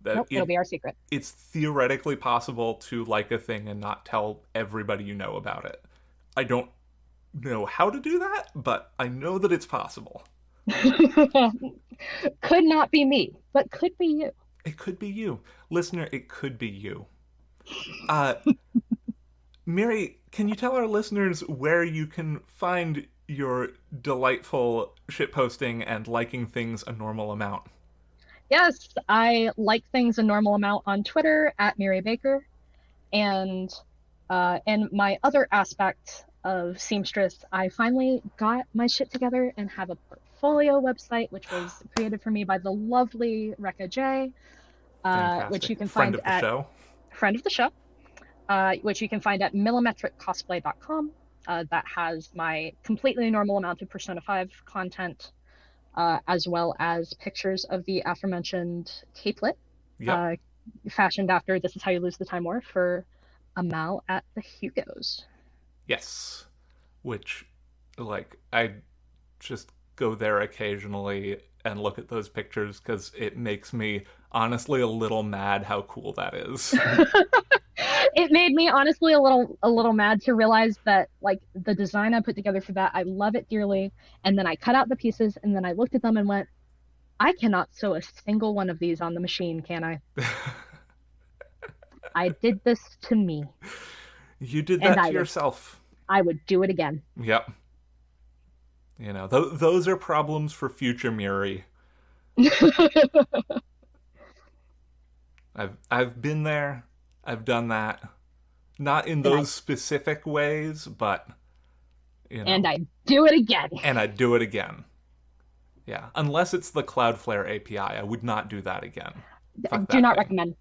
Speaker 2: Nope, it'll be our secret.
Speaker 1: It's theoretically possible to like a thing and not tell everybody you know about it. I don't know how to do that, but I know that it's possible.
Speaker 2: Could not be me, but could be you.
Speaker 1: It could be you. Listener, it could be you. Miri, can you tell our listeners where you can find your delightful shitposting and liking things a normal amount?
Speaker 2: Yes, I like things a normal amount on Twitter at Miri Baker. And in my other aspect of seamstress, I finally got my shit together and have a portfolio website, which was created for me by the lovely Rekha J, which you can find at friend of the show, which you can find at millimetriccosplay.com. That has my completely normal amount of Persona 5 content, as well as pictures of the aforementioned capelet, fashioned after This Is How You Lose the Time War for Amal at the Hugos.
Speaker 1: Yes, which, like, I just go there occasionally and look at those pictures because it makes me honestly a little mad how cool that is.
Speaker 2: It made me honestly a little mad to realize that, like, the design I put together for that, I love it dearly, and then I cut out the pieces and then I looked at them and went, I cannot sew a single one of these on the machine, can I? I did this to me.
Speaker 1: You did that to yourself.
Speaker 2: I would do it again.
Speaker 1: Yep. You know, those are problems for future Miri. I've been there. I've done that. Not in those specific ways, but, you know.
Speaker 2: And I do it again.
Speaker 1: And I do it again. Yeah. Unless it's the Cloudflare API, I would not do that again.
Speaker 2: Do not recommend.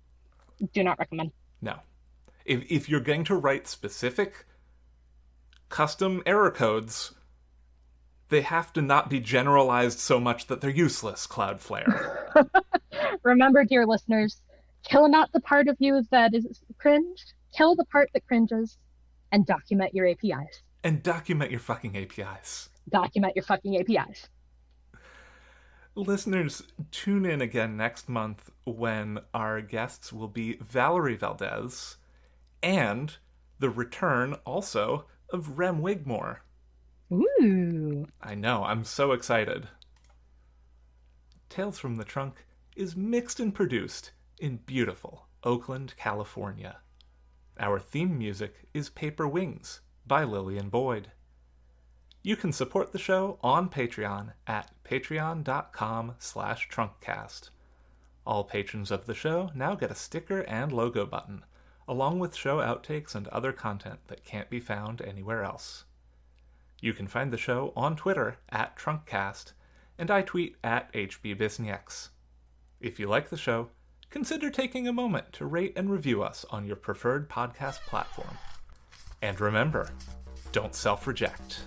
Speaker 2: Do not recommend.
Speaker 1: No. If you're going to write specific custom error codes, they have to not be generalized so much that they're useless, Cloudflare.
Speaker 2: Remember, dear listeners, kill not the part of you that is cringed, kill the part that cringes, and document your APIs.
Speaker 1: And document your fucking APIs.
Speaker 2: Document your fucking APIs.
Speaker 1: Listeners, tune in again next month when our guests will be Valerie Valdez and the return also of Rem Wigmore.
Speaker 2: Ooh.
Speaker 1: I know, I'm so excited. Tales from the Trunk is mixed and produced in beautiful Oakland, California. Our theme music is Paper Wings by Lillian Boyd. You can support the show on Patreon at patreon.com/trunkcast. All patrons of the show now get a sticker and logo button, along with show outtakes and other content that can't be found anywhere else. You can find the show on Twitter at Trunkcast, and I tweet at HBBisnieks. If you like the show, consider taking a moment to rate and review us on your preferred podcast platform. And remember, don't self-reject.